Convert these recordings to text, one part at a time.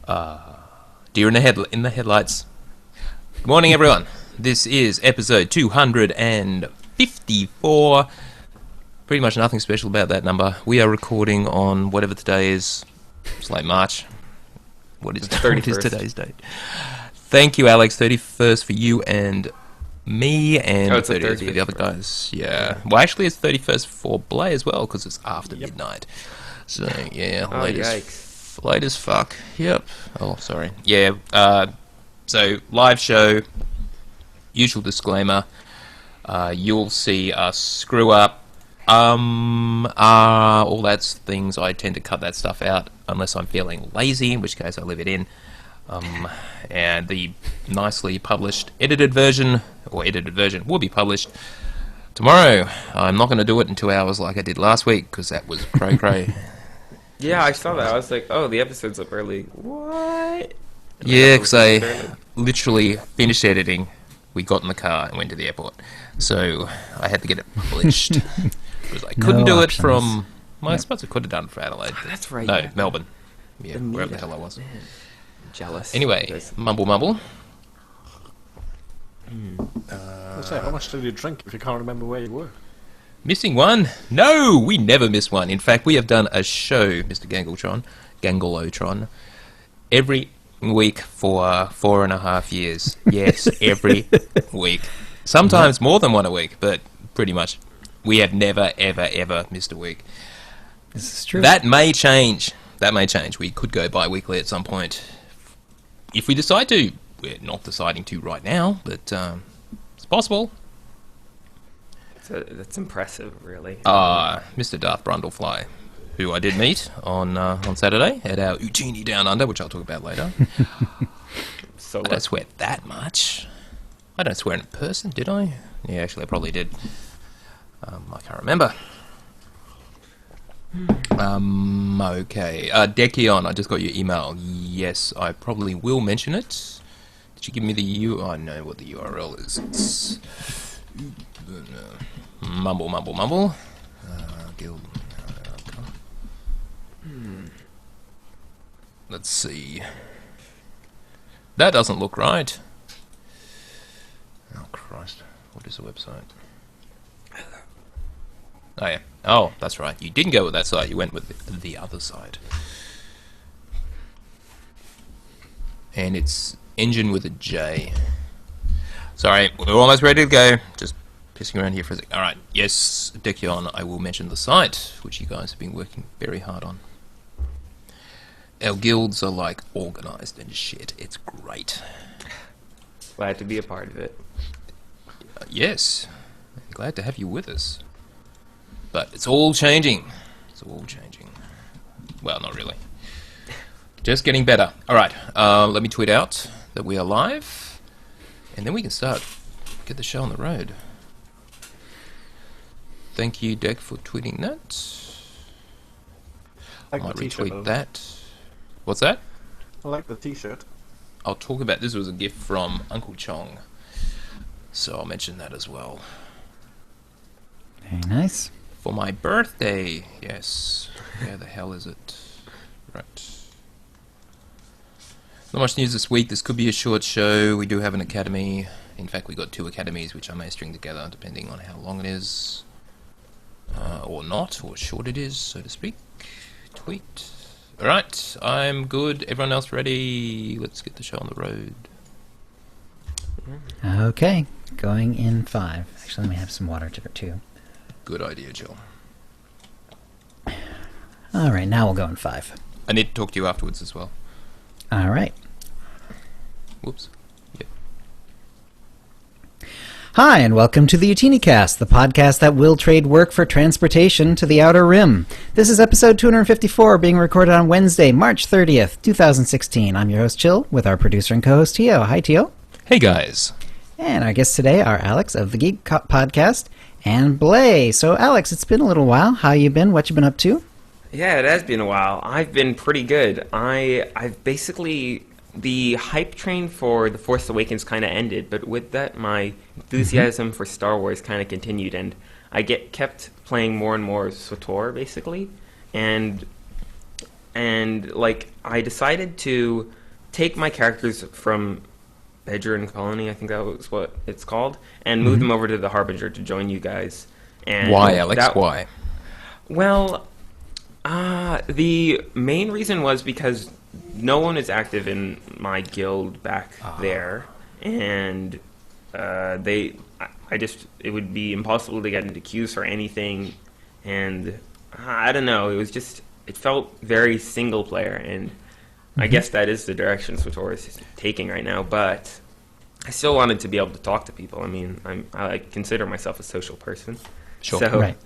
Deer in the headlights. Good morning, everyone. This is episode 254. Pretty much nothing special about that number. We are recording on whatever today is. It's like March. What is today's date? Thank you, Alex. 31st for you and me, and 30th for the other guys. Yeah. Well, actually, it's 31st for Blay as well, because it's after midnight. So, yeah, late as fuck. Yep. Oh, sorry. Yeah. So, live show. Usual disclaimer. You'll see us screw up. All that's things. I tend to cut that stuff out unless I'm feeling lazy, in which case I leave it in. And the nicely published edited version will be published tomorrow. I'm not going to do it in 2 hours like I did last week, because that was cray-cray. Yeah, I saw that. I was like, oh, the episode's up early. What? Yeah, because I literally finished editing. We got in the car and went to the airport. So I had to get it published. Because I couldn't do it from... Well, I suppose I could have done it for Adelaide. Oh, that's right. No, Melbourne. Yeah, wherever the hell I was. Man. Jealous. Anyway, mumble. How much did you drink if you can't remember where you were? Missing one? No, we never miss one. In fact, we have done a show, Mr. Ganglotron, every week for 4.5 years. Yes, every week. Sometimes more than one a week, but pretty much we have never, ever missed a week. This is true. That may change. We could go bi-weekly at some point if we decide to. We're not deciding to right now, but it's possible. That's impressive, really. Mr. Darth Brundlefly, who I did meet on Saturday at our Utini Down Under, which I'll talk about later. I don't swear that much. I don't swear in person, did I? Yeah, actually, I probably did. I can't remember. Okay. Dekion, I just got your email. Yes, I probably will mention it. Did you give me the I know what the URL is. It's... Mumble. Guild. Let's see. That doesn't look right. Oh, Christ. What is the website? Oh, yeah. Oh, that's right. You didn't go with that site. You went with the other side. And it's engine with a J. Sorry, we're almost ready to go. Just pissing around here for a sec. Alright, yes, Dekion, I will mention the site, which you guys have been working very hard on. Our guilds are, like, organised and shit. It's great. Glad to be a part of it. Yes. Glad to have you with us. But it's all changing. Well, not really. Just getting better. Alright, let me tweet out that we are live. And then we can start. Get the show on the road. Thank you, Deck, for tweeting that. I might retweet that. What's that? I like the t-shirt. I'll talk about... This was a gift from Uncle Chong. So I'll mention that as well. Very nice. For my birthday, yes. Where the hell is it? Right. Not much news this week. This could be a short show. We do have an academy. In fact, we got 2 academies, which I may string together, depending on how long it is. Or not, or short it is, so to speak. Tweet. Alright, I'm good. Everyone else ready? Let's get the show on the road. Okay, going in 5. Actually, let me have some water too. Good idea, Jill. Alright, now we'll go in 5. I need to talk to you afterwards as well. Alright. Whoops. Yep. Hi, and welcome to the OotiniCast, the podcast that will trade work for transportation to the Outer Rim. This is episode 254, being recorded on Wednesday, March 30th, 2016. I'm your host, Chill, with our producer and co-host, Tio. Hi, Tio. Hey, guys. And our guests today are Alex of the Geek Podcast and Blay. So, Alex, it's been a little while. How you been? What you been up to? Yeah, it has been a while. I've been pretty good. I've basically... The hype train for The Force Awakens kind of ended, but with that, my enthusiasm for Star Wars kind of continued, and I kept playing more and more SWTOR, basically, and and like I decided to take my characters from Bedouin Colony, I think that was what it's called, and move them over to the Harbinger to join you guys. And why, Alex? Why? Well, the main reason was because no one is active in my guild back there, and it would be impossible to get into queues for anything, and I don't know, it felt very single player, and I guess that is the direction SWTOR is taking right now, but I still wanted to be able to talk to people. I mean, I consider myself a social person. Sure. So Right.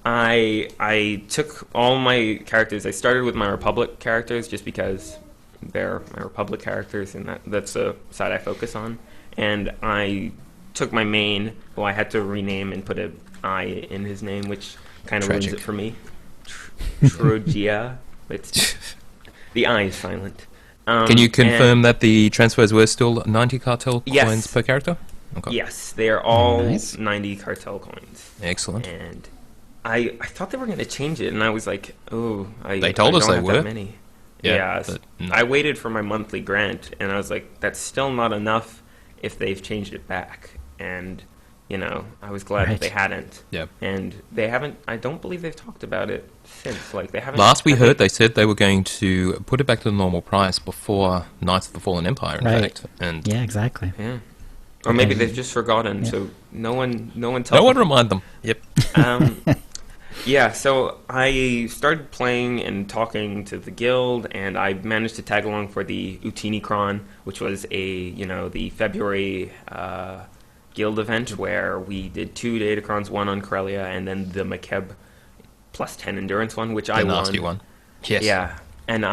I took all my characters. I started with my Republic characters just because they're my Republic characters, and that's the side I focus on. And I took my main, who I had to rename and put an I in his name, which kind of ruins it for me. Trogia. The I is silent. Can you confirm that the transfers were still 90 cartel coins per character? Okay. Yes, they are all Nice. 90 cartel coins. Excellent. And I thought they were going to change it, and I was like, oh, They told us don't they have were. that many. Yeah, Yeah, but no. I waited for my monthly grant, and I was like, that's still not enough if they've changed it back. And, I was glad Right. that they hadn't. Yeah. And they haven't, I don't believe they've talked about it since. Like, they haven't. Last we have heard, they said they were going to put it back to the normal price before Knights of the Fallen Empire, in Right. fact. And Yeah, exactly. Yeah. Or maybe Okay. they've just forgotten, Yeah. so no one tells no one them. remind them. Yep. Yeah, so I started playing and talking to the guild, and I managed to tag along for the OotiniCron, which was the February guild event where we did 2 Datacrons, one on Corellia, and then the Makeb plus 10 endurance one, which I The won. nasty one. Yes. Yeah, and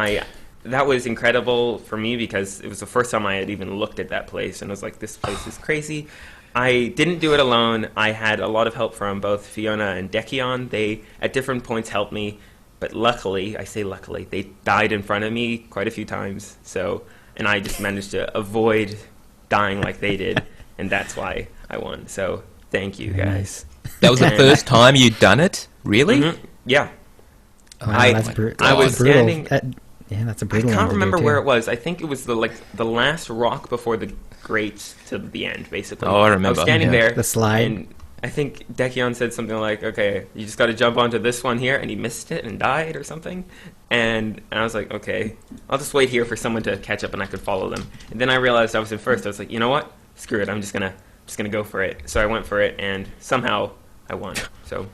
that was incredible for me because it was the first time I had even looked at that place, and I was like, this place is crazy. I didn't do it alone. I had a lot of help from both Fiona and Decion. They, at different points, helped me, but luckily, I say luckily, they died in front of me quite a few times, and I just managed to avoid dying like they did, and that's why I won. So, thank you, guys. That was the And- first time you'd done it? Really? Mhm. Yeah. Wow, I- that's I was brutal. standing- Yeah, that's a I brutal one can't to do, remember too. where it was. I think it was the last rock before the grates to the end, basically. Oh, I remember. I was standing Yeah, there. the slide. And I think Decion said something like, okay, you just got to jump onto this one here, and he missed it and died or something. And I was like, okay, I'll just wait here for someone to catch up and I could follow them. And then I realized I was in first. I was like, you know what? Screw it. I'm just gonna go for it. So I went for it, and somehow I won. So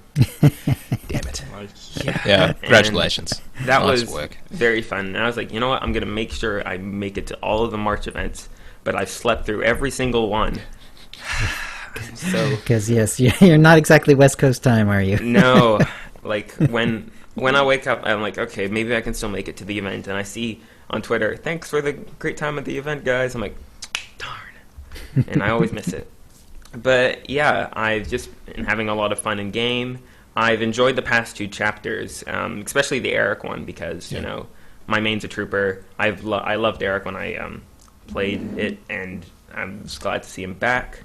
Damn it. Nice. Yeah, And congratulations. That Nice was work. very fun. And I was like, you know what? I'm going to make sure I make it to all of the March events, but I've slept through every single one. So, Because, yes, you're not exactly West Coast time, are you? no. Like, when I wake up, I'm like, okay, maybe I can still make it to the event. And I see on Twitter, thanks for the great time at the event, guys. I'm like, darn. And I always miss it. But, yeah, I've just been having a lot of fun in game. I've enjoyed the past 2 chapters, especially the Eric one, because, my main's a trooper. I loved Eric when I played it, and I'm just glad to see him back.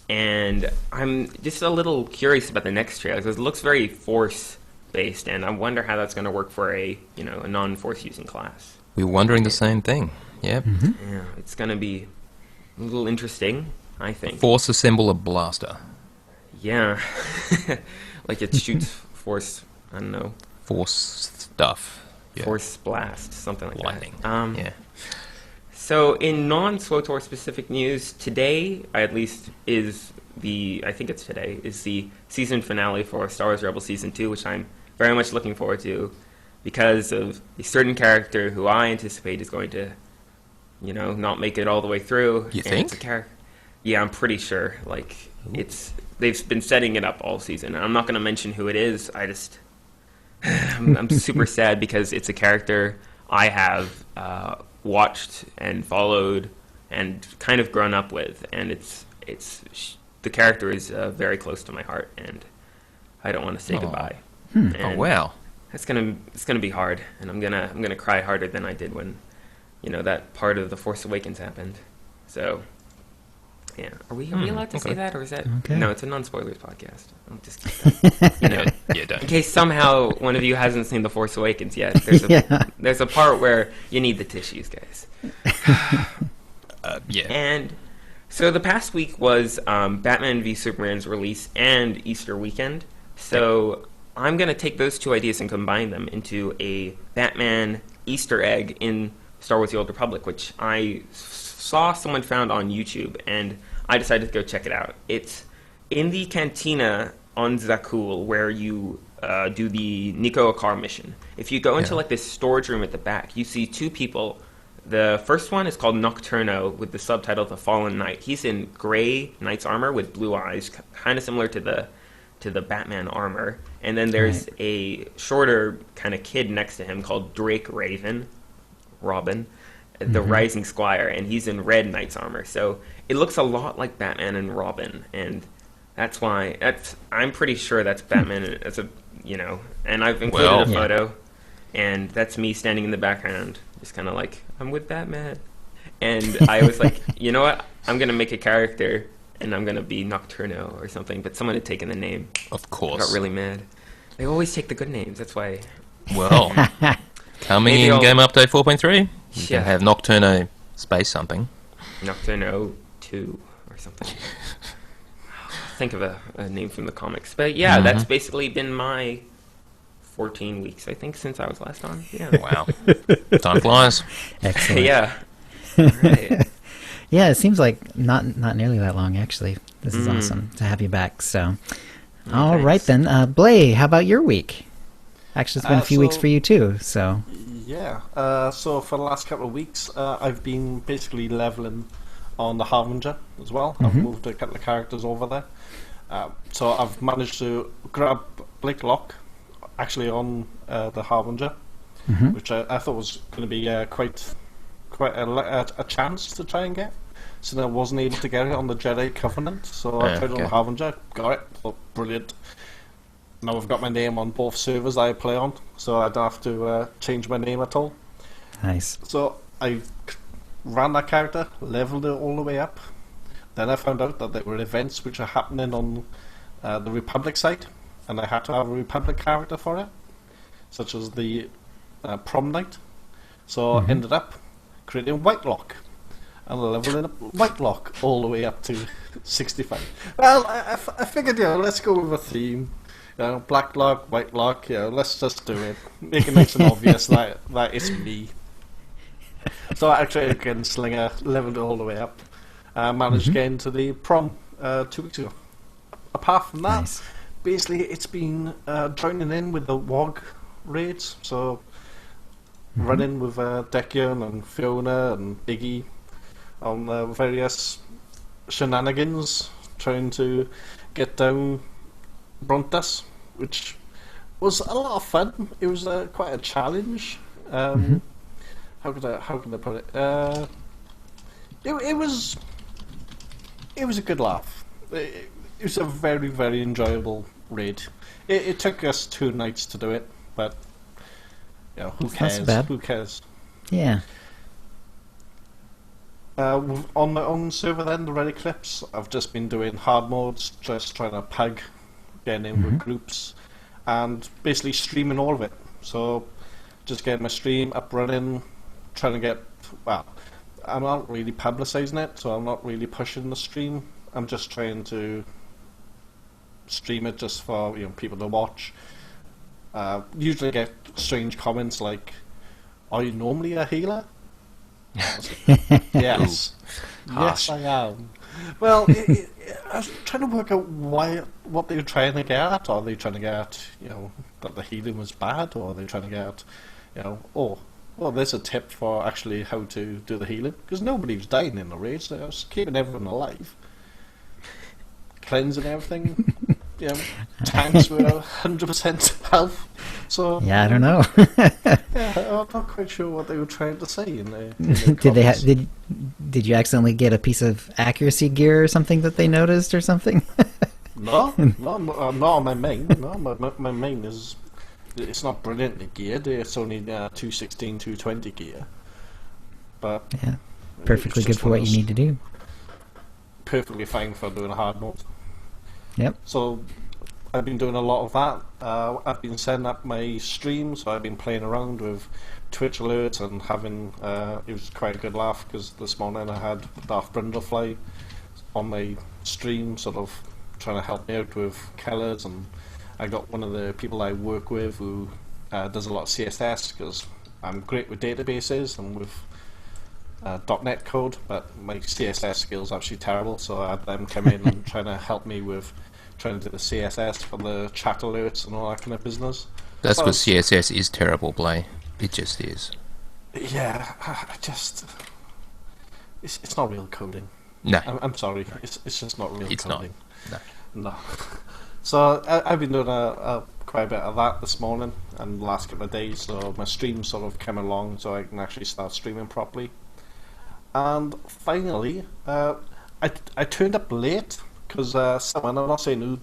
And I'm just a little curious about the next trailer, because it looks very Force-based, and I wonder how that's going to work for a non-Force-using class. We were wondering the same thing. Yeah. Yeah, it's going to be a little interesting, I think. Force assemble a blaster. Yeah. Like it shoots Force, I don't know, Force stuff. Yeah. Force blast, something like Lightning. that. Yeah. So in non-SWTOR specific news, today, I think it's today, is the season finale for Star Wars Rebels Season 2, which I'm very much looking forward to because of a certain character who I anticipate is going to, not make it all the way through. You And it's think? a character. Yeah, I'm pretty sure. Like, they've been setting it up all season. And I'm not going to mention who it is. I'm super sad because it's a character I have watched and followed and kind of grown up with, and the character is very close to my heart, and I don't want to say Aw. goodbye. Oh, And wow. it's gonna be hard, and I'm gonna cry harder than I did when that part of the Force Awakens happened. So Yeah. Are we allowed to say that, or is that... Okay. No, it's a non-spoilers podcast. I'll just keep that. Don't. In case somehow one of you hasn't seen The Force Awakens yet, there's a part where you need the tissues, guys. Yeah. And so the past week was Batman v Superman's release and Easter weekend. So I'm going to take those two ideas and combine them into a Batman Easter egg in Star Wars The Old Republic, which I saw someone found on YouTube, and I decided to go check it out. It's in the cantina on Zakul, where you do the Nico Akar mission. If you go into like this storage room at the back, you see two people. The first one is called Nocturno, with the subtitle The Fallen Knight. He's in gray knight's armor with blue eyes, kind of similar to the Batman armor. And then there's a shorter kind of kid next to him called Drake Robin, the Rising Squire, and he's in red knight's armor. So it looks a lot like Batman and Robin, and that's why I'm pretty sure that's Batman as a, and I've included a photo, and that's me standing in the background, just kind of like, I'm with Batman. And I was like, you know what? I'm going to make a character, and I'm going to be Nocturno or something, but someone had taken the name. Of course. I got really mad. They always take the good names, that's why. Well, coming Maybe in Game Update 4.3, you Yeah. can have Nocturno space something. Nocturno 2 or something. Think of a name from the comics. But yeah, that's basically been my 14 weeks, I think, since I was last on. Yeah. Wow. Time flies. Excellent. Yeah. Right. Yeah, it seems like not nearly that long, actually. This is awesome to have you back. So, all right thanks. then. Blay, how about your week? Actually, it's been a few weeks for you too. So, Yeah. So for the last couple of weeks, I've been basically leveling on the Harbinger as well. I've moved a couple of characters over there. So I've managed to grab Blake Locke, actually on the Harbinger, which I thought was going to be quite a chance to try and get. So I wasn't able to get it on the Jedi Covenant, so I tried it on the Harbinger, got it, thought brilliant. Now I've got my name on both servers I play on, so I don't have to change my name at all. nice. So I ran that character, leveled it all the way up. Then I found out that there were events which are happening on the Republic side, and I had to have a Republic character for it, such as the prom night. So I ended up creating Whitelock, and leveling up Whitelock all the way up to 65. Well, I figured, let's go with a theme. Blacklock, Whitelock, let's just do it. Make it nice and obvious that it's me. So I tried again, Slinger, leveled it all the way up. Managed to get into the prom 2 weeks ago. Apart from that, basically it's been joining in with the WOG raids. So running with Decian and Fiona and Iggy on various shenanigans, trying to get down Brontas, which was a lot of fun. It was quite a challenge. How can I put it? It was a good laugh. It was a very, very enjoyable raid. It took us 2 nights to do it, but who cares? Who cares? Yeah. On my own server then, the Red Eclipse, I've just been doing hard modes, just trying to peg, getting in with groups, and basically streaming all of it. So just getting my stream up running, trying to get, I'm not really publicising it, so I'm not really pushing the stream. I'm just trying to stream it just for people to watch. Usually get strange comments like, "Are you normally a healer?" Yes, yes, I am. Well, I was trying to work out what they were trying to get at. Are they trying to get at, that the healing was bad, or are they trying to get at, well, there's a tip for actually how to do the healing, because nobody was dying in the raid, so I was keeping everyone alive, cleansing everything. Tanks were 100% health. So Yeah, I don't know. I'm not quite sure what they were trying to say in the Did you accidentally get a piece of accuracy gear or something that they noticed or something? No, not on my main. No, my main is, it's not brilliantly geared. It's only 216, 220 gear. But yeah, perfectly good for what you need to do. perfectly fine for doing a hard mode. Yep. So I've been doing a lot of that. I've been setting up my stream, so I've been playing around with Twitch alerts and having it was quite a good laugh because this morning I had Darth Brindlefly on my stream, sort of trying to help me out with colours, and I got one of the people I work with who does a lot of CSS because I'm great with databases and with .NET code, but my CSS skills are actually terrible, so I had them come in and trying to help me with trying to do the CSS for the chat alerts and all that kind of business. That's because CSS is terrible, Blay. It just is. Yeah, I just... It's not real coding. No. I'm sorry, it's just not real coding. Not. No. So I've been doing quite a bit of that this morning and the last couple of days, so my stream sort of came along so I can actually start streaming properly. And finally, I turned up late because someone, I'm not saying who,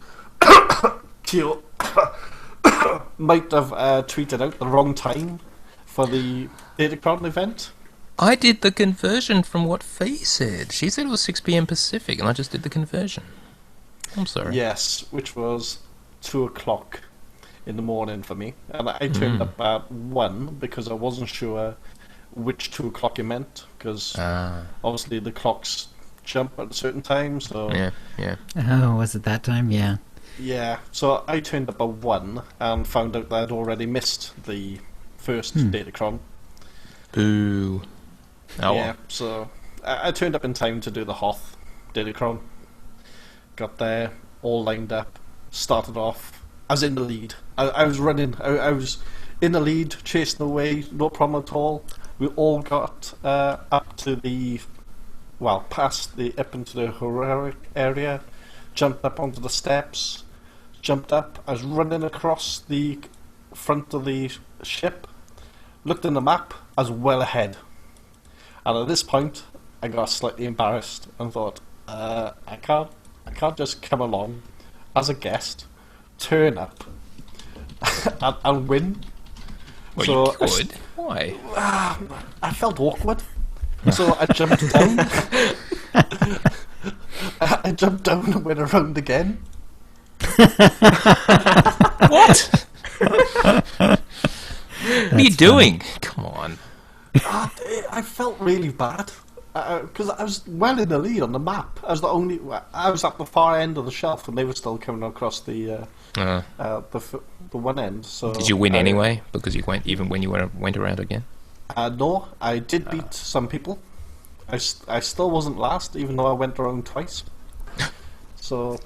Teal, might have tweeted out the wrong time for the Datacron event. I did the conversion from what Fee said. She said it was 6 p.m. Pacific, and I just did the conversion. I'm sorry. Yes, which was 2 o'clock in the morning for me. And I turned up at 1 because I wasn't sure which 2 o'clock it meant, because obviously the clocks jump at a certain time, so... Yeah. Oh, was it that time? Yeah. Yeah, so I turned up at 1 and found out that I'd already missed the first Datacron. Boo. Oh, Yeah, well. so I turned up in time to do the Hoth Datacron. Got there, all lined up, started off. I was in the lead. I was running. I was in the lead, chasing away, no problem at all. We all got up to the... Well, past the... up into the heroic area, jumped up onto the steps, jumped up. I was running across the front of the ship, looked in the map, I was well ahead. And at this point, I got slightly embarrassed and thought, I can't just come along as a guest, turn up, and win. Well, So you could. Why? I felt awkward, so I jumped down. I jumped down and went around again. What? What are you doing? Come on. I felt really bad because I was well in the lead on the map. I was at the far end of the shelf, and they were still coming across the one end. So Did you win anyway? Because you went even when you went around again. No, I did beat some people. I still wasn't last, even though I went around twice. So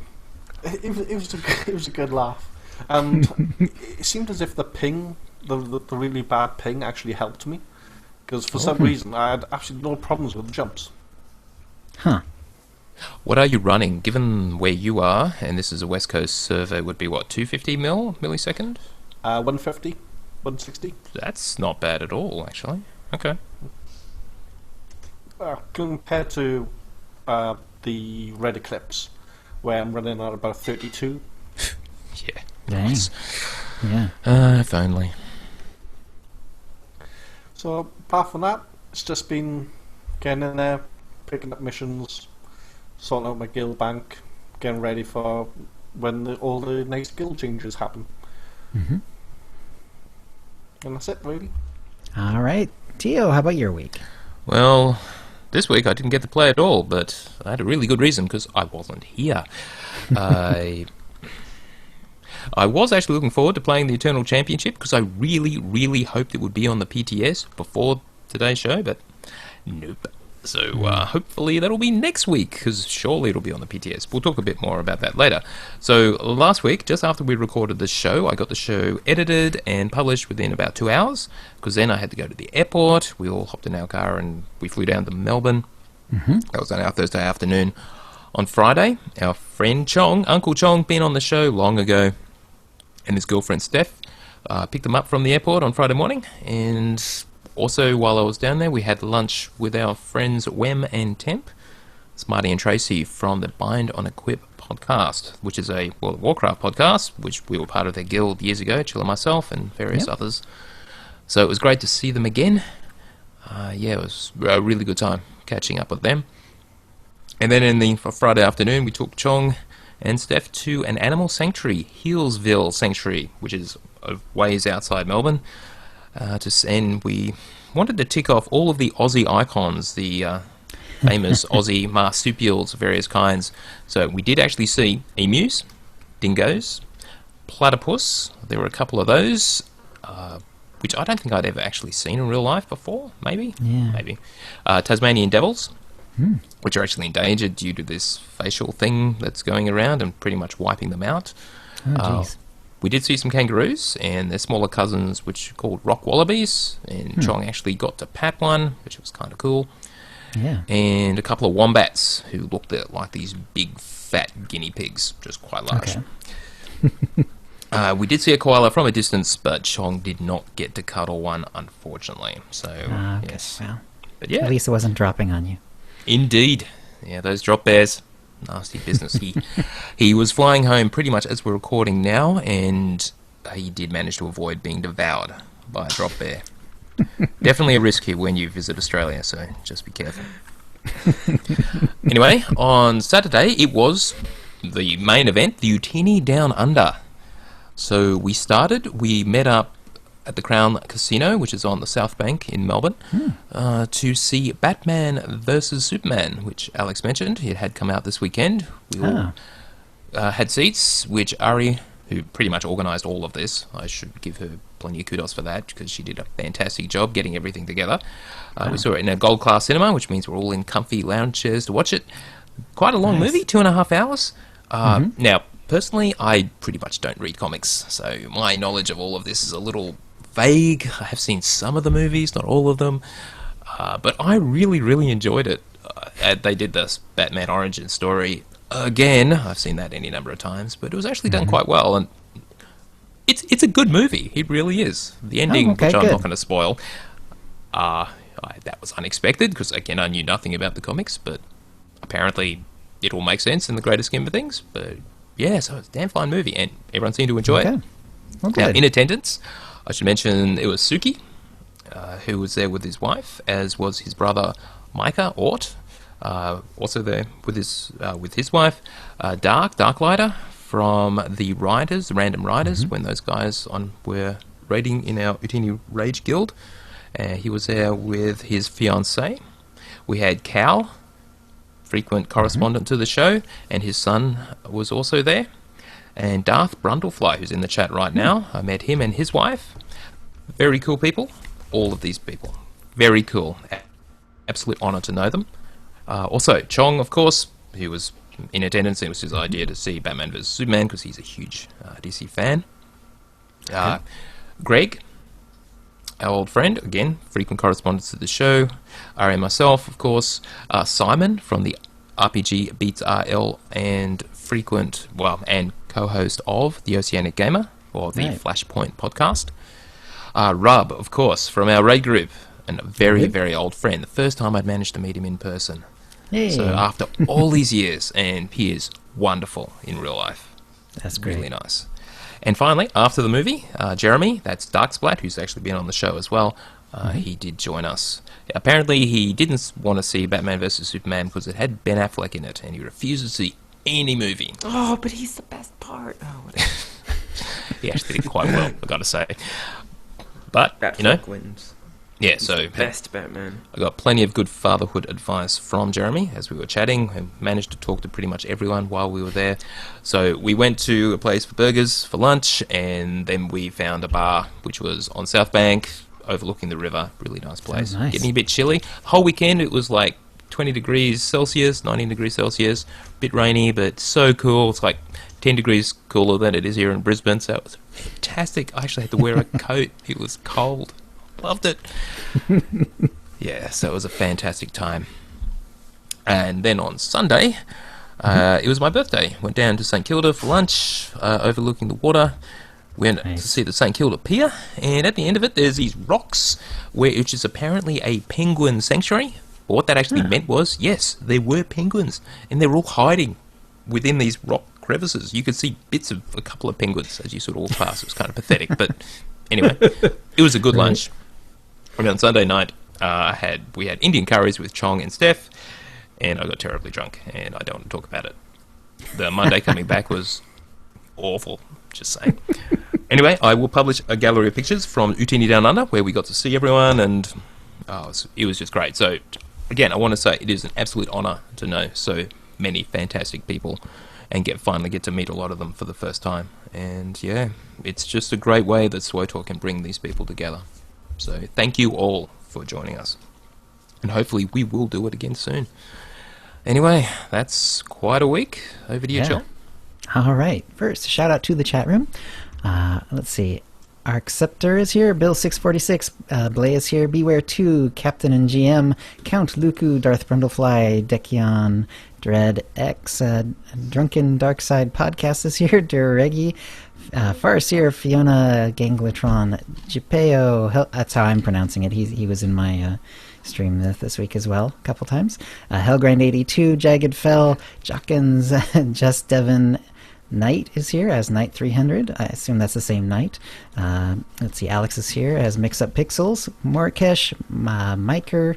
it was a good laugh, and it seemed as if the ping, the really bad ping, actually helped me. Because for some reason I had absolutely no problems with the jumps. Huh. What are you running? Given where you are, and this is a West Coast server, would be what, 250 millisecond? 150, 160. That's not bad at all, actually. Okay. Compared to the Red Eclipse, where I'm running at about 32. Yeah. Dang. Nice. Yeah. If only. So apart from that, it's just been getting in there, picking up missions, sorting out my guild bank, getting ready for when all the nice guild changes happen. Mm-hmm. And that's it, really. All right. Tio, how about your week? Well, this week I didn't get to play at all, but I had a really good reason because I wasn't here. I was actually looking forward to playing the Eternal Championship because I really, really hoped it would be on the PTS before today's show, but nope. So hopefully that'll be next week because surely it'll be on the PTS. We'll talk a bit more about that later. So last week, just after we recorded the show, I got the show edited and published within about 2 hours because then I had to go to the airport. We all hopped in our car and we flew down to Melbourne. Mm-hmm. That was on our Thursday afternoon. On Friday, our friend Chong, Uncle Chong, been on the show long ago, and his girlfriend Steph picked them up from the airport on Friday morning. And also, while I was down there, we had lunch with our friends Wem and Temp, Smarty and Tracy from the Bind on Equip podcast, which is a World of Warcraft podcast, which we were part of their guild years ago, Chill and myself and various others. So it was great to see them again. It was a really good time catching up with them. And then in the Friday afternoon, we took Chong and Steph to an animal sanctuary, Healesville Sanctuary, which is a ways outside Melbourne. And we wanted to tick off all of the Aussie icons, the famous Aussie marsupials of various kinds. So we did actually see emus, dingoes, platypus. There were a couple of those, which I don't think I'd ever actually seen in real life before. Maybe. Tasmanian devils, which are actually endangered due to this facial thing that's going around and pretty much wiping them out. We did see some kangaroos and their smaller cousins, which are called rock wallabies, and Chong actually got to pat one, which was kind of cool. Yeah. And a couple of wombats who looked like these big, fat guinea pigs, just quite large. Okay. We did see a koala from a distance, but Chong did not get to cuddle one, unfortunately. So, Okay. yes. Well, But yeah, at least it wasn't dropping on you. indeed. Yeah, those drop bears, nasty business. He was flying home pretty much as we're recording now, and he did manage to avoid being devoured by a drop bear. Definitely a risk here when you visit Australia, so just be careful. Anyway, on Saturday, it was the main event, the Utini Down Under. So we met up at the Crown Casino, which is on the South Bank in Melbourne, to see Batman versus Superman, which Alex mentioned. It had come out this weekend. We all had seats, which Ari, who pretty much organised all of this, I should give her plenty of kudos for that, because she did a fantastic job getting everything together. We saw it in a gold class cinema, which means we're all in comfy lounge chairs to watch it. Quite a long movie, 2.5 hours. Now, personally, I pretty much don't read comics, so my knowledge of all of this is a little vague. I have seen some of the movies, not all of them, but I really, really enjoyed it. They did this Batman origin story again. I've seen that any number of times, but it was actually done quite well, and it's a good movie. It really is. The ending, which I'm not going to spoil, that was unexpected, because again, I knew nothing about the comics, but apparently it all makes sense in the greater scheme of things. But yeah, so it's a damn fine movie, and everyone seemed to enjoy it. Well, now, in attendance, I should mention it was Suki, who was there with his wife, as was his brother Micah Ort, also there with his wife, Darklighter from the Riders, the Random Riders, when those guys were raiding in our Utini Rage Guild. He was there with his fiancée. We had Cal, frequent correspondent to the show, and his son was also there. And Darth Brundlefly, who's in the chat right now. I met him and his wife. Very cool people. All of these people. Very cool. Absolute honour to know them. Also, Chong, of course, who was in attendance. It was his idea to see Batman vs. Superman, because he's a huge DC fan. Greg, our old friend, again, frequent correspondent to the show. Ari and myself, of course. Simon from the RPG Beats RL and and co-host of the Oceanic Gamer, or the Flashpoint podcast. Rub, of course, from our raid group, and a very, very old friend. The first time I'd managed to meet him in person. Hey. So after all these years, and he is wonderful in real life. That's great. Really nice. And finally, after the movie, Jeremy, that's Darksplat, who's actually been on the show as well, he did join us. Apparently, he didn't want to see Batman vs. Superman because it had Ben Affleck in it, and he refuses to see any movie. Oh, but he's the best part. Oh, whatever. He actually did quite well, I've got to say. But, Batfleck wins. Yeah, He's so the best Batman. I got plenty of good fatherhood advice from Jeremy as we were chatting. I managed to talk to pretty much everyone while we were there. So we went to a place for burgers for lunch, and then we found a bar which was on South Bank, overlooking the river. Really nice place. Nice. Getting a bit chilly. The whole weekend it was like 20 degrees Celsius, 19 degrees Celsius. Bit rainy, but so cool. It's like 10 degrees cooler than it is here in Brisbane, so it was fantastic. I actually had to wear a coat. It was cold. Loved it. Yeah, so it was a fantastic time. And then on Sunday, it was my birthday. Went down to St Kilda for lunch, overlooking the water. Went to see the St Kilda Pier, and at the end of it, there's these rocks, which is apparently a penguin sanctuary. But what that actually meant was, yes, there were penguins, and they're all hiding within these rock crevices. You could see bits of a couple of penguins as you sort of walk past. It was kind of pathetic, but anyway, it was a good lunch. And on Sunday night, we had Indian curries with Chong and Steph, and I got terribly drunk, and I don't want to talk about it. The Monday coming back was awful, just saying. Anyway, I will publish a gallery of pictures from Utini Down Under, where we got to see everyone, and it was just great. So, again, I want to say it is an absolute honour to know so many fantastic people and finally get to meet a lot of them for the first time. And yeah, it's just a great way that SWOTOR can bring these people together. So thank you all for joining us. And hopefully we will do it again soon. Anyway, that's quite a week. Over to you, Jill. All right. First, shout out to the chat room. Let's see. Arcceptor is here. Bill646. Blay is here. Beware2. Captain and GM. Count Luku. Darth Brundlefly. Dekion. Dread X. Drunken Darkside Podcast is here. Duregi. Farseer. Fiona. Ganglatron. Jipeo. That's how I'm pronouncing it. He was in my stream this week as well, a couple times. Hellgrind82. Jagged Fell. Jockins. Just Devon. Knight is here as Knight 300. I assume that's the same Knight. Let's see, Alex is here as Mix Up Pixels. Morkesh, Miker,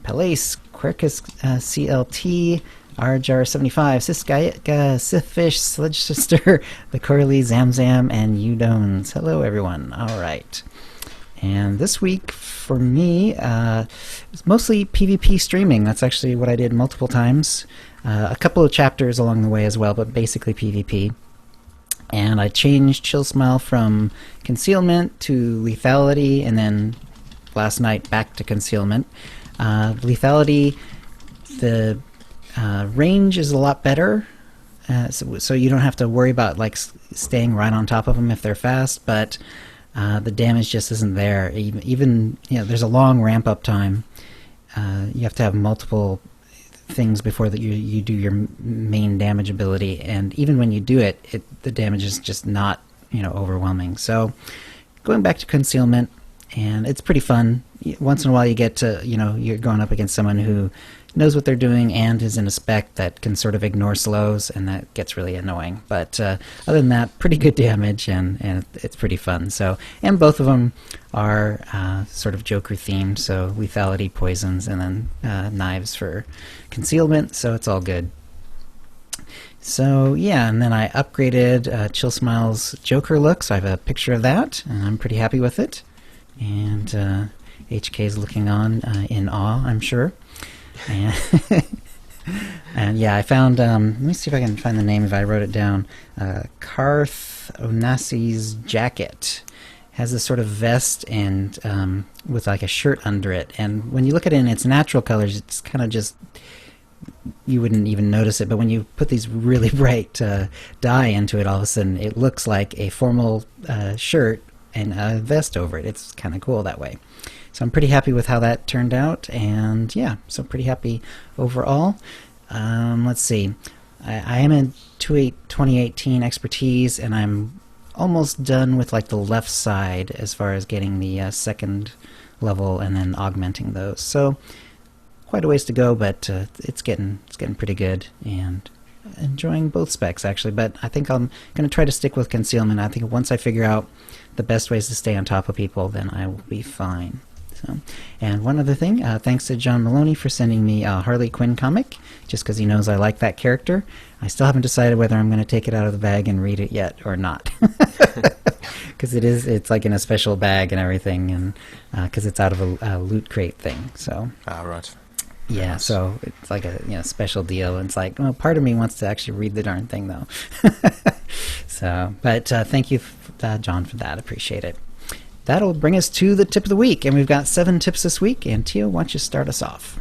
Palace, Quercus CLT, Arjar75, Siskaika, Sithfish, Sledge Sister, The Corley, Zamzam, and Udones. Hello, everyone. All right. And this week, for me, it's mostly PvP streaming. That's actually what I did multiple times. A couple of chapters along the way as well, but basically PvP. And I changed Chill Smile from Concealment to Lethality, and then last night back to Concealment. Lethality, the range is a lot better, so you don't have to worry about like staying right on top of them if they're fast, but the damage just isn't there. Even there's a long ramp-up time. You have to have multiple things before that you do your main damage ability, and even when you do it, the damage is just not overwhelming. So going back to Concealment, and it's pretty fun. Once in a while you get to you're going up against someone who knows what they're doing and is in a spec that can sort of ignore slows, and that gets really annoying. But other than that, pretty good damage, and it's pretty fun. So, and both of them are sort of Joker themed, so Lethality, Poisons, and then Knives for Concealment, so it's all good. So yeah, and then I upgraded Chill Smile's Joker look, so I have a picture of that, and I'm pretty happy with it. And HK is looking on in awe, I'm sure. And yeah, I found, let me see if I can find the name if I wrote it down. Karth Onasi's jacket has this sort of vest and with like a shirt under it. And when you look at it in its natural colors, it's kind of just, you wouldn't even notice it. But when you put these really bright dye into it, all of a sudden it looks like a formal shirt and a vest over it. It's kind of cool that way. So I'm pretty happy with how that turned out, and yeah, so pretty happy overall. Let's see. I am in 2018 expertise, and I'm almost done with like the left side as far as getting the second level and then augmenting those. So quite a ways to go, but it's getting pretty good, and enjoying both specs actually. But I think I'm going to try to stick with Concealment. I think once I figure out the best ways to stay on top of people, then I will be fine. So, and one other thing, thanks to John Maloney for sending me a Harley Quinn comic, just because he knows I like that character. I still haven't decided whether I'm going to take it out of the bag and read it yet or not. Because it's like in a special bag and everything, and because it's out of a loot crate thing. So. Right. Yeah, so it's like a special deal. And it's like, well, part of me wants to actually read the darn thing though. So, but thank you, John, for that. Appreciate it. That'll bring us to the tip of the week, and we've got 7 tips this week. And Tio, why don't you start us off?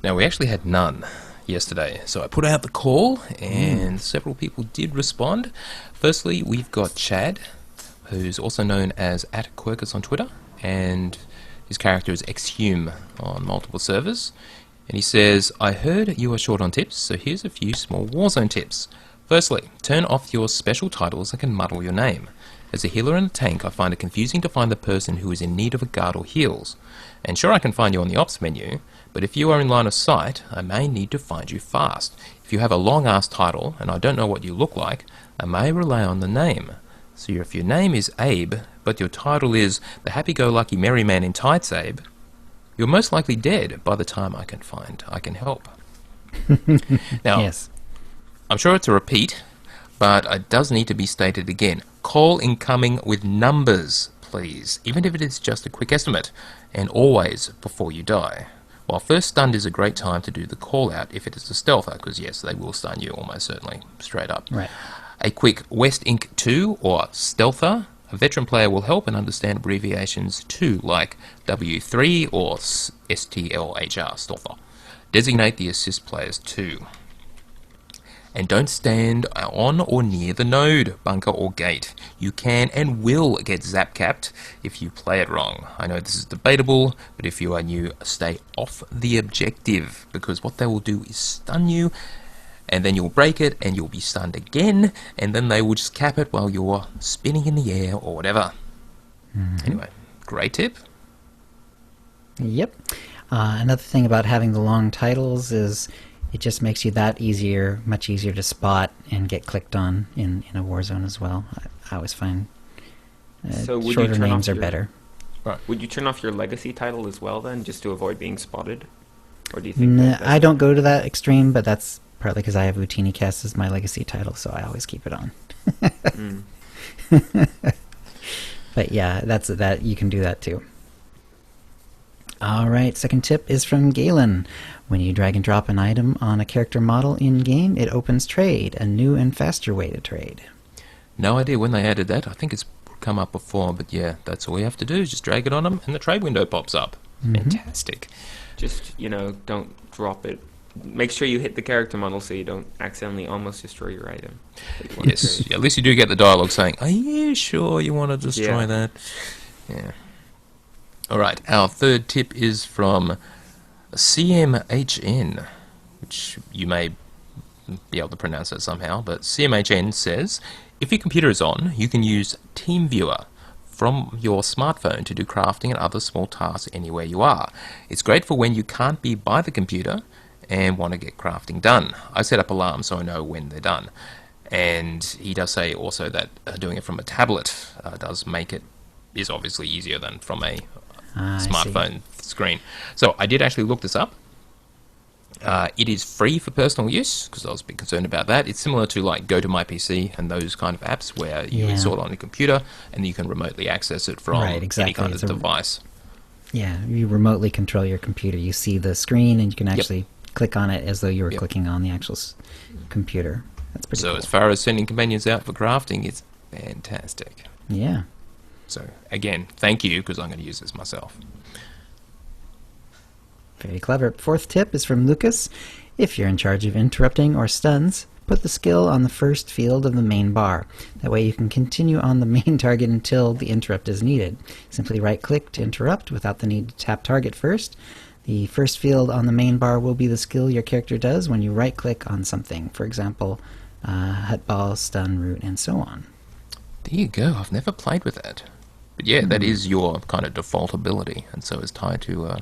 Now, we actually had none yesterday, so I put out the call, and several people did respond. Firstly, we've got Chad, who's also known as @Quercus on Twitter, and his character is Exhume on multiple servers. And he says, I heard you are short on tips, so here's a few small Warzone tips. Firstly, turn off your special titles that can muddle your name. As a healer and a tank, I find it confusing to find the person who is in need of a guard or heals. And sure, I can find you on the ops menu, but if you are in line of sight, I may need to find you fast. If you have a long-ass title, and I don't know what you look like, I may rely on the name. So if your name is Abe, but your title is the happy-go-lucky merry man in tights Abe, you're most likely dead by the time I can help. Now, Yes. I'm sure it's a repeat, but it does need to be stated again. Call incoming with numbers, please, even if it is just a quick estimate, and always before you die. While first stunned is a great time to do the call out if it is a stealther, because yes, they will stun you almost certainly, straight up. Right. A quick West Inc. 2 or stealther, a veteran player will help and understand abbreviations too, like W3 or STLHR, stealther. Designate the assist players too. And don't stand on or near the node, bunker or gate. You can and will get zap capped if you play it wrong. I know this is debatable, but if you are new, stay off the objective, because what they will do is stun you, and then you'll break it, and you'll be stunned again, and then they will just cap it while you're spinning in the air or whatever. Anyway, great tip. Yep. Another thing about having the long titles is it just makes you that easier, much easier to spot and get clicked on in a war zone as well. I always find So would you shorter turn off names are your- better. Would you turn off your legacy title as well then, just to avoid being spotted? Or do you think Nah, that I don't go to that extreme, but that's partly because I have OotiniCast as my legacy title, so I always keep it on. Mm. But yeah, that you can do that too. All right, second tip is from Galen. When you drag and drop an item on a character model in-game, it opens trade, a new and faster way to trade. No idea when they added that. I think it's come up before, but yeah, that's all you have to do. Just drag it on them, and the trade window pops up. Fantastic. Just, don't drop it. Make sure you hit the character model so you don't accidentally almost destroy your item. that you want to Yes, trade. at least you do get the dialogue saying, "Are you sure you want to destroy Yeah. that?" Yeah. All right, our third tip is from CMHN, which you may be able to pronounce it somehow, but CMHN says, if your computer is on, you can use TeamViewer from your smartphone to do crafting and other small tasks anywhere you are. It's great for when you can't be by the computer and want to get crafting done. I set up alarms so I know when they're done. And he does say also that doing it from a tablet is obviously easier than from a I see. smartphone screen. So I did actually look this up. It is free for personal use, because I was a bit concerned about that. It's similar to like Go to My PC and those kind of apps where you Yeah. install it on your computer and you can remotely access it from Right, exactly. any kind of It's a- device. Yeah, you remotely control your computer. You see the screen, and you can actually click on it as though you were Yep. clicking on the actual computer. That's pretty So cool. as far as sending companions out for crafting, it's fantastic. Yeah. So again, thank you, because I'm going to use this myself. Very clever. Fourth tip is from Lucas. If you're in charge of interrupting or stuns, put the skill on the first field of the main bar. That way you can continue on the main target until the interrupt is needed. Simply right-click to interrupt without the need to tap target first. The first field on the main bar will be the skill your character does when you right-click on something. For example, hutball, stun, root, and so on. There you go. I've never played with that. But yeah, that is your kind of default ability, and so is tied to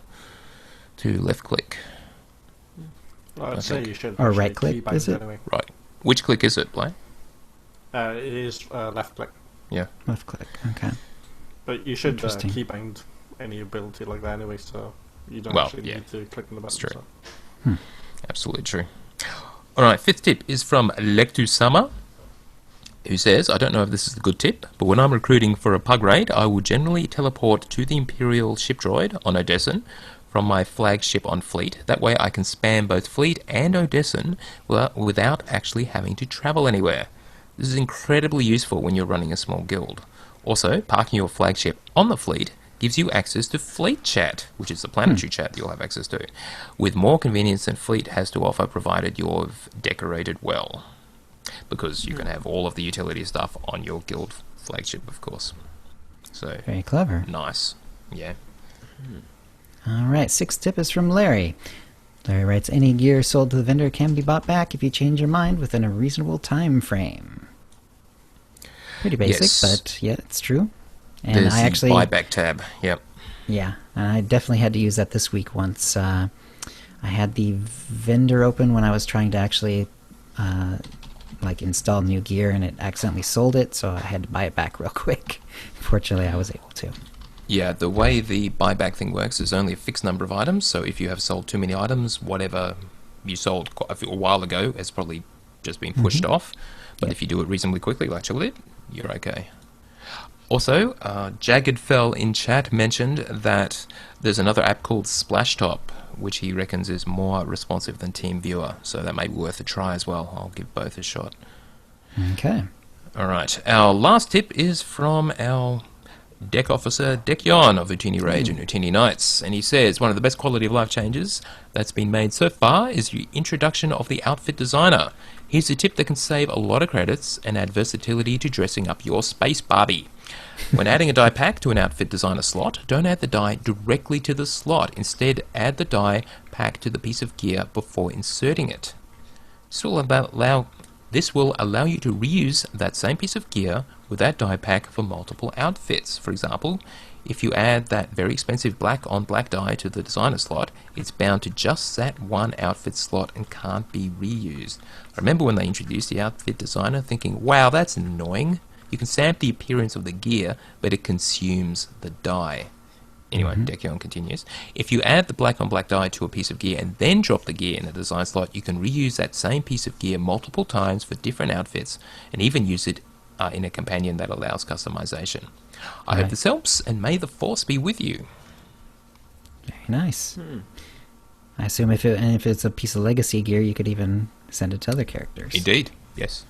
left click. I'd say you should. Or actually right-click, keybind is it? Anyway. Right. Which click is it, Blaine? It is left click. Yeah. Left click, okay. But you should Interesting. keybind any ability like that anyway, so you don't Well, actually yeah. need to click on the button. That's true. So. Absolutely true. All right, fifth tip is from Lectusama, who says, I don't know if this is a good tip, but when I'm recruiting for a pug raid, I will generally teleport to the Imperial ship droid on Odessan from my flagship on Fleet. That way I can spam both Fleet and Odessan without actually having to travel anywhere. This is incredibly useful when you're running a small guild. Also, parking your flagship on the Fleet gives you access to Fleet Chat, which is the planetary chat that you'll have access to, with more convenience than Fleet has to offer, provided you've decorated well. Because you can have all of the utility stuff on your guild flagship, of course. So, Very clever. nice. Yeah. All right, sixth tip is from Larry. Larry writes, any gear sold to the vendor can be bought back if you change your mind within a reasonable time frame. Pretty basic, Yes. but yeah, it's true. And There's I the actually, buyback tab. Yep. yeah, and I definitely had to use that this week once. I had the vendor open when I was trying to actually install new gear, and it accidentally sold it, so I had to buy it back real quick. Fortunately, I was able to. Yeah, the way the buyback thing works is only a fixed number of items, so if you have sold too many items, whatever you sold quite a while ago has probably just been pushed off. But if you do it reasonably quickly, like Chill did, you're okay. Also, Jagged Fell in chat mentioned that there's another app called Splashtop, which he reckons is more responsive than TeamViewer, so that may be worth a try as well. I'll give both a shot. Okay. All right, our last tip is from our deck officer, Dekyon of Utini Rage and Utini Knights, and he says one of the best quality of life changes that's been made so far is the introduction of the outfit designer. Here's a tip that can save a lot of credits and add versatility to dressing up your space Barbie. When adding a die pack to an outfit designer slot, don't add the die directly to the slot. Instead, add the die pack to the piece of gear before inserting it. This will allow you to reuse that same piece of gear with that die pack for multiple outfits. For example, if you add that very expensive black on black die to the designer slot, it's bound to just that one outfit slot and can't be reused. I remember when they introduced the outfit designer thinking, wow, that's annoying. You can stamp the appearance of the gear, but it consumes the die. Anyway, Dekyon continues. If you add the black on black die to a piece of gear and then drop the gear in a design slot, you can reuse that same piece of gear multiple times for different outfits and even use it in a companion that allows customization. I hope this helps, and may the force be with you. Very nice. I assume if it's a piece of legacy gear, you could even send it to other characters. Indeed, yes.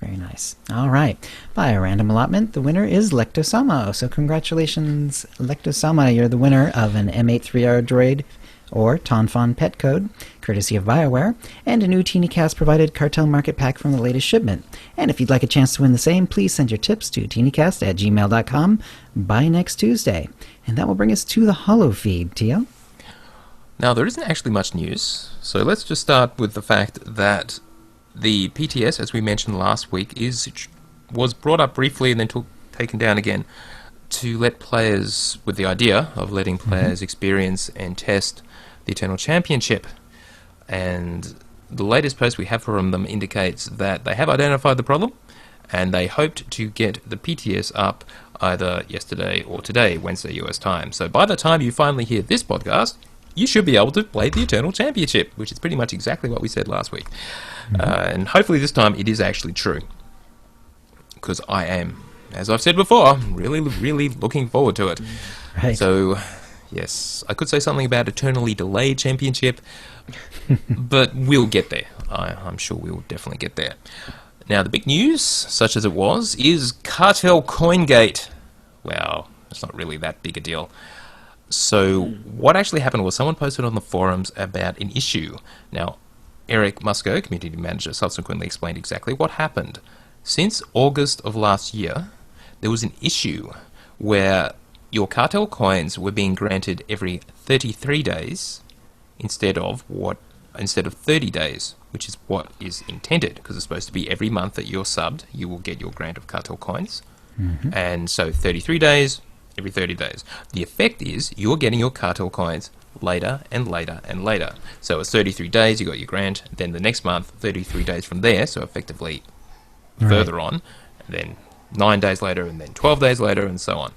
Very nice. All right. By a random allotment, the winner is Lectosama. So congratulations, Lectosama. You're the winner of an M8 3R droid or Tonfon pet code, courtesy of BioWare, and a new OotiniCast provided Cartel Market Pack from the latest shipment. And if you'd like a chance to win the same, please send your tips to OotiniCast@gmail.com by next Tuesday. And that will bring us to the Holo feed, Tio. Now, there isn't actually much news, so let's just start with the fact that the PTS, as we mentioned last week, was brought up briefly and then taken down again to let players, with the idea of letting players experience and test the Eternal Championship. And the latest post we have from them indicates that they have identified the problem and they hoped to get the PTS up either yesterday or today, Wednesday US time. So by the time you finally hear this podcast, you should be able to play the Eternal Championship, which is pretty much exactly what we said last week. And hopefully this time it is actually true. Because I am, as I've said before, really, really looking forward to it. Right. So, yes, I could say something about eternally delayed championship, but we'll get there. I'm sure we'll definitely get there. Now, the big news, such as it was, is Cartel CoinGate. Well, it's not really that big a deal. So what actually happened was someone posted on the forums about an issue. Now, Eric Musco, community manager, subsequently explained exactly what happened. Since August of last year, there was an issue where your cartel coins were being granted every 33 days instead of 30 days, which is what is intended, because it's supposed to be every month that you're subbed, you will get your grant of cartel coins. And so 33 days, every 30 days. The effect is you're getting your cartel coins later and later and later. So it's 33 days, you got your grant, then the next month, 33 days from there, so effectively further on, and then 9 days later, and then 12 days later, and so on.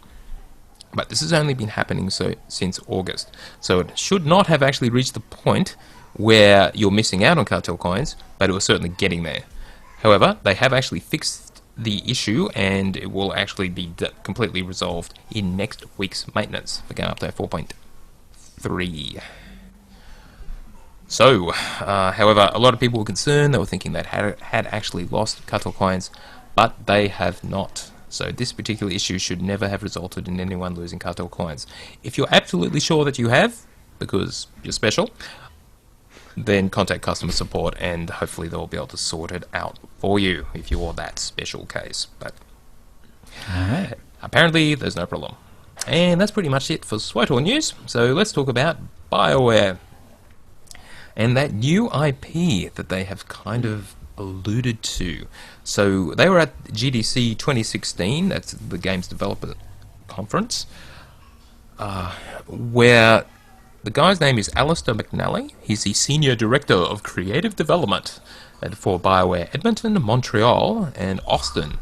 But this has only been happening since August. So it should not have actually reached the point where you're missing out on cartel coins, but it was certainly getting there. However, they have actually fixed the issue, and it will actually be completely resolved in next week's maintenance for Game Update 4.3. So, however, a lot of people were concerned. They were thinking they had actually lost cartel coins, but they have not. So this particular issue should never have resulted in anyone losing cartel coins. If you're absolutely sure that you have, because you're special, then contact customer support and hopefully they'll be able to sort it out for you if you're that special case. But apparently there's no problem. And that's pretty much it for SWTOR news. So let's talk about BioWare and that new IP that they have kind of alluded to. So they were at GDC 2016, that's the Games Developer Conference, where the guy's name is Alistair McNally. He's the Senior Director of Creative Development for BioWare Edmonton, Montreal, and Austin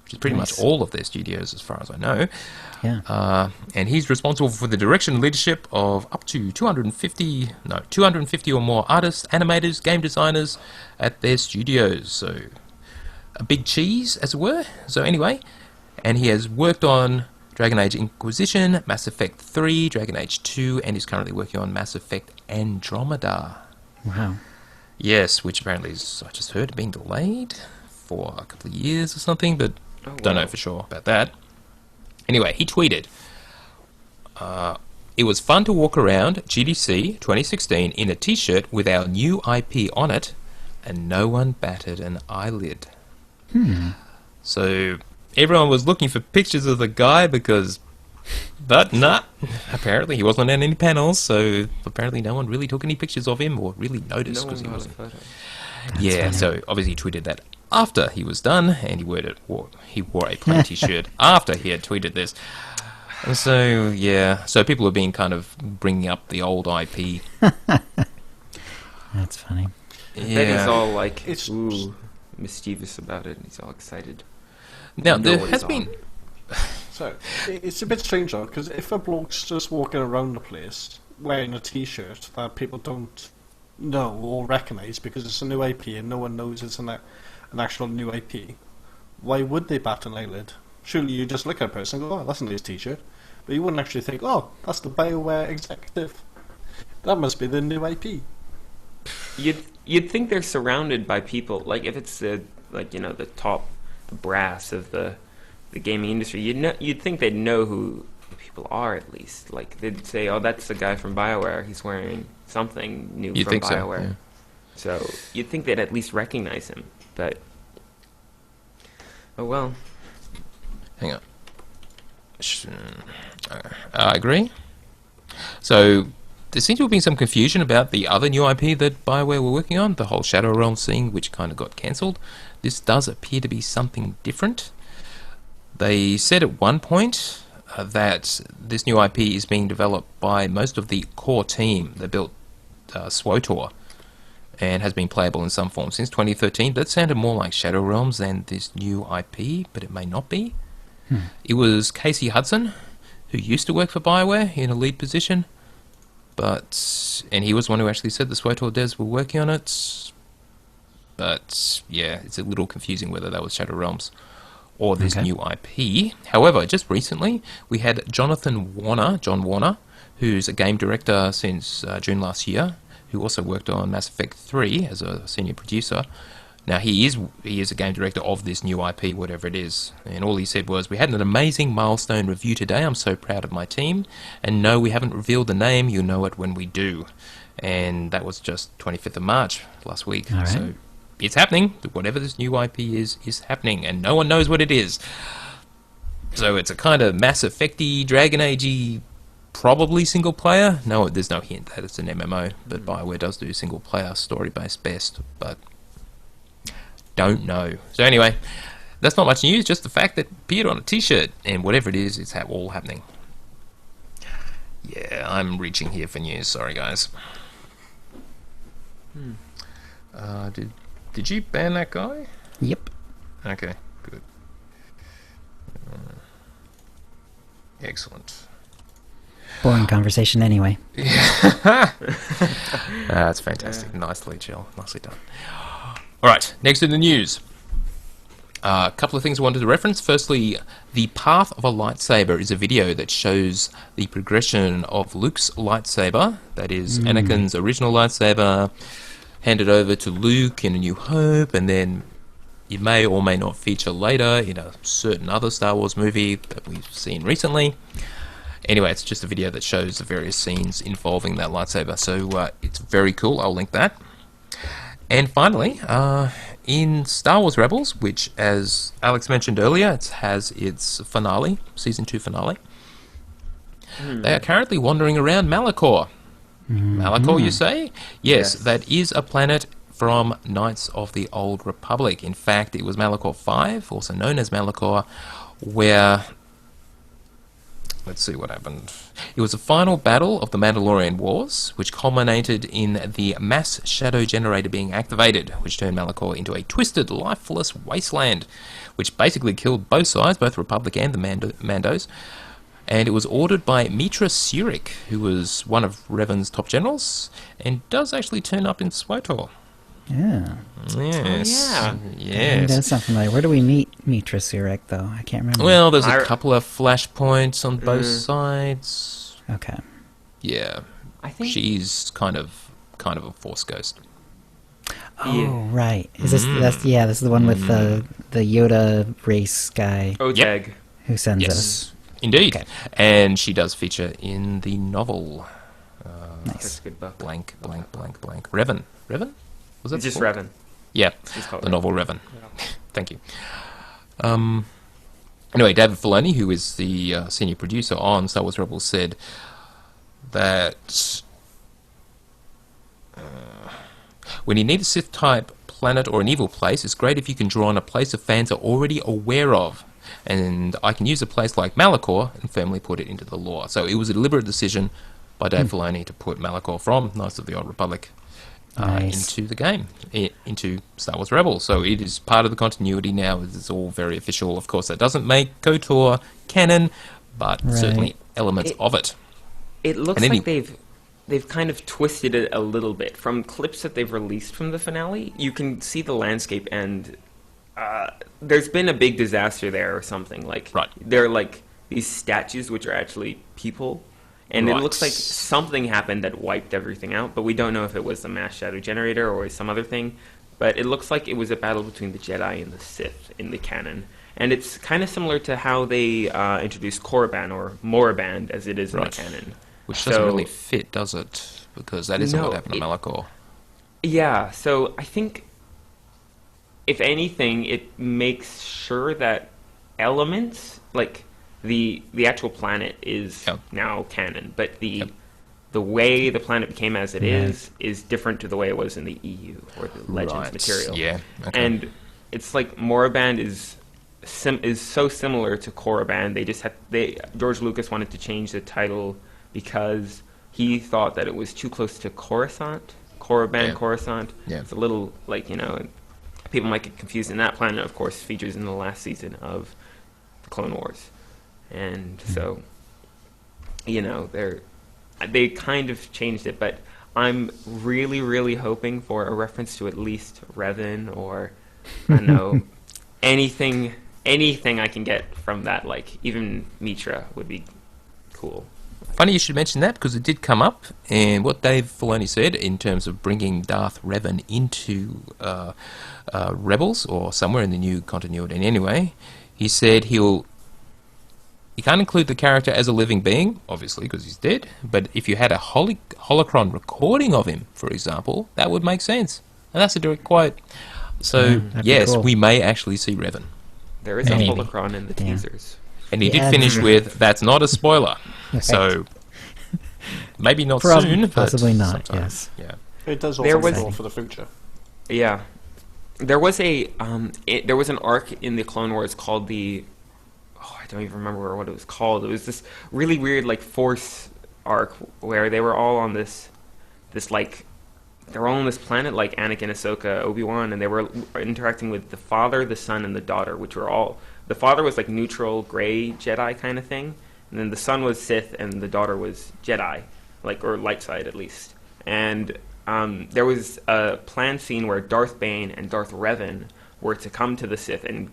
which is pretty much all of their studios as far as I know. Yeah. And he's responsible for the direction and leadership of up to 250 or more artists, animators, game designers at their studios. So a big cheese, as it were. So anyway, and he has worked on Dragon Age Inquisition, Mass Effect 3, Dragon Age 2, and he's currently working on Mass Effect Andromeda. Wow. Yes, which apparently is, I just heard, being delayed for a couple of years or something, but don't know for sure about that. Anyway, he tweeted, it was fun to walk around GDC 2016 in a t-shirt with our new IP on it, and no one batted an eyelid. So everyone was looking for pictures of the guy but apparently he wasn't at any panels, so apparently no one really took any pictures of him or really noticed because he wasn't. Yeah, so obviously he tweeted that after he was done, and he wore a plain t-shirt after he had tweeted this. And so, yeah, so people have been kind of bringing up the old IP. That's funny. Yeah. He's all like, mischievous about it, and he's all excited. Now, there has been... So, it's a bit strange though, because if a bloke's just walking around the place wearing a t-shirt that people don't know or recognise because it's a new IP and no one knows it's an actual new IP, why would they bat an eyelid? Surely you just look at a person and go, oh, that's a nice t-shirt. But you wouldn't actually think, oh, that's the BioWare executive. That must be the new IP. You'd think they're surrounded by people, like if it's the top brass of the gaming industry, you'd think they'd know who the people are at least. Like they'd say, "Oh, that's the guy from BioWare. He's wearing something new from BioWare." So you'd think they'd at least recognize him. But oh well. Hang on. I agree. So there seems to have been some confusion about the other new IP that BioWare were working on, the whole Shadow Realms thing, which kind of got cancelled. This does appear to be something different. They said at one point that this new IP is being developed by most of the core team that built SWTOR and has been playable in some form since 2013. That sounded more like Shadow Realms than this new IP, but it may not be. It was Casey Hudson, who used to work for BioWare in a lead position, and he was one who actually said the SWTOR devs were working on it. But yeah, it's a little confusing whether that was Shadow Realms or this new IP. However, just recently, we had John Warner, who's a game director since June last year, who also worked on Mass Effect 3 as a senior producer. Now, he is a game director of this new IP, whatever it is. And all he said was, we had an amazing milestone review today. I'm so proud of my team. And no, we haven't revealed the name. You'll know it when we do. And that was just 25th of March last week. All right. So it's happening. Whatever this new IP is happening, and no one knows what it is. So it's a kind of Mass Effect-y, Dragon Age-y, probably single player. No, there's no hint that it's an MMO, but BioWare does do single player, story-based best, but don't know. So anyway, that's not much news, just the fact that it appeared on a t-shirt, and whatever it is, it's all happening. Yeah, I'm reaching here for news. Sorry, guys. Did you ban that guy? Yep. Okay, good. Excellent. Boring conversation anyway. That's fantastic. Nicely, Jill. Nicely done. All right, next in the news. A couple of things I wanted to reference. Firstly, The Path of a Lightsaber is a video that shows the progression of Luke's lightsaber, that is Anakin's original lightsaber, handed over to Luke in A New Hope, and then it may or may not feature later in a certain other Star Wars movie that we've seen recently. Anyway, it's just a video that shows the various scenes involving that lightsaber, so it's very cool. I'll link that. And finally, in Star Wars Rebels, which, as Alex mentioned earlier, it has its finale, Season 2 finale, they are currently wandering around Malachor. Malachor, you say? Yes, that is a planet from Knights of the Old Republic. In fact, it was Malachor 5, also known as Malachor, where let's see what happened. It was the final battle of the Mandalorian Wars, which culminated in the mass shadow generator being activated, which turned Malachor into a twisted, lifeless wasteland, which basically killed both sides, both Republic and the Mandos. And it was ordered by Mitra Surik, who was one of Revan's top generals, and does actually turn up in SWTOR. Yeah. Yes. Oh, yeah. Yes. That sounds familiar. Where do we meet Mitra Surik, though? I can't remember. Well, there's a couple of flashpoints on both sides. Okay. Yeah. I think She's kind of a Force ghost. Oh, right. Is this this is the one with the Yoda race guy Oteg. who sends us. Yes, indeed. Okay. And she does feature in the novel. Nice. That's a good book. Blank. Revan. Was that Just the book? Revan. Yeah, Just call it the Revan. novel Revan. Thank you. Anyway, David Filoni, who is the senior producer on Star Wars Rebels, said that when you need a Sith-type planet or an evil place, it's great if you can draw on a place the fans are already aware of. And I can use a place like Malachor and firmly put it into the lore. So it was a deliberate decision by Dave Filoni to put Malachor from Knights of the Old Republic into the game, into Star Wars Rebels. So it is part of the continuity now. It's all very official. Of course, that doesn't make KOTOR canon, but certainly elements of it. It looks like they've kind of twisted it a little bit. From clips that they've released from the finale, you can see the landscape, and there's been a big disaster there or something. Like, there are like these statues which are actually people, and it looks like something happened that wiped everything out, but we don't know if it was the mass shadow generator or some other thing. But it looks like it was a battle between the Jedi and the Sith in the canon. And it's kind of similar to how they introduced Korriban, or Moraband, as it is in the canon. Which doesn't really fit, does it? Because that isn't what happened to Malachor. Yeah, so I think, if anything, it makes sure that elements, like the actual planet is now canon, but the way the planet became as it is different to the way it was in the EU, or the Legends material. Yeah, and it's like Moraband is so similar to Korriban. George Lucas wanted to change the title because he thought that it was too close to Coruscant. Coruscant. Yeah. It's a little, like, people might get confused. And that planet, of course, features in the last season of the Clone Wars. And so, they kind of changed it. But I'm really, really hoping for a reference to at least Revan, or, I don't know, anything I can get from that. Like, even Mitra would be cool. Funny you should mention that, because it did come up, and what Dave Filoni said in terms of bringing Darth Revan into Rebels, or somewhere in the new continuity anyway, he said he can't include the character as a living being, obviously, because he's dead, but if you had a holocron recording of him, for example, that would make sense. And that's a direct quote. So, yes, cool. We may actually see Revan. There is a holocron in the teasers. And he did finish with, that's not a spoiler. Right. So, maybe not soon, possibly but not, sometime. yes. Yeah. It does also go for the future. Yeah. There was there was an arc in the Clone Wars called I don't even remember what it was called. It was this really weird, like, Force arc where they were all on this like, they were all on this planet, like Anakin, Ahsoka, Obi-Wan, and they were interacting with the father, the son, and the daughter, which were all... The father was like neutral, gray Jedi kind of thing, and then the son was Sith, and the daughter was Jedi, or light side at least. And there was a planned scene where Darth Bane and Darth Revan were to come to the Sith and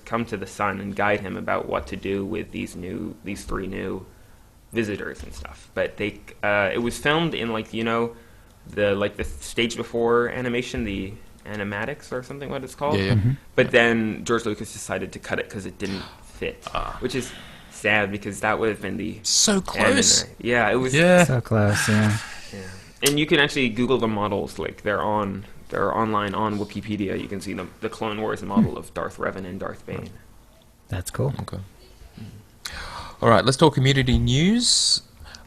come to the son and guide him about what to do with these three new visitors and stuff. But it was filmed in the stage before animation, the animatics or something, what it's called. Yeah. Mm-hmm. But then George Lucas decided to cut it because it didn't fit, which is sad, because that would have been the so close. Yeah, it was so close. Yeah. And you can actually Google the models, like they're online on Wikipedia. You can see the Clone Wars model of Darth Revan and Darth Bane. That's cool. Okay. All right, let's talk community news.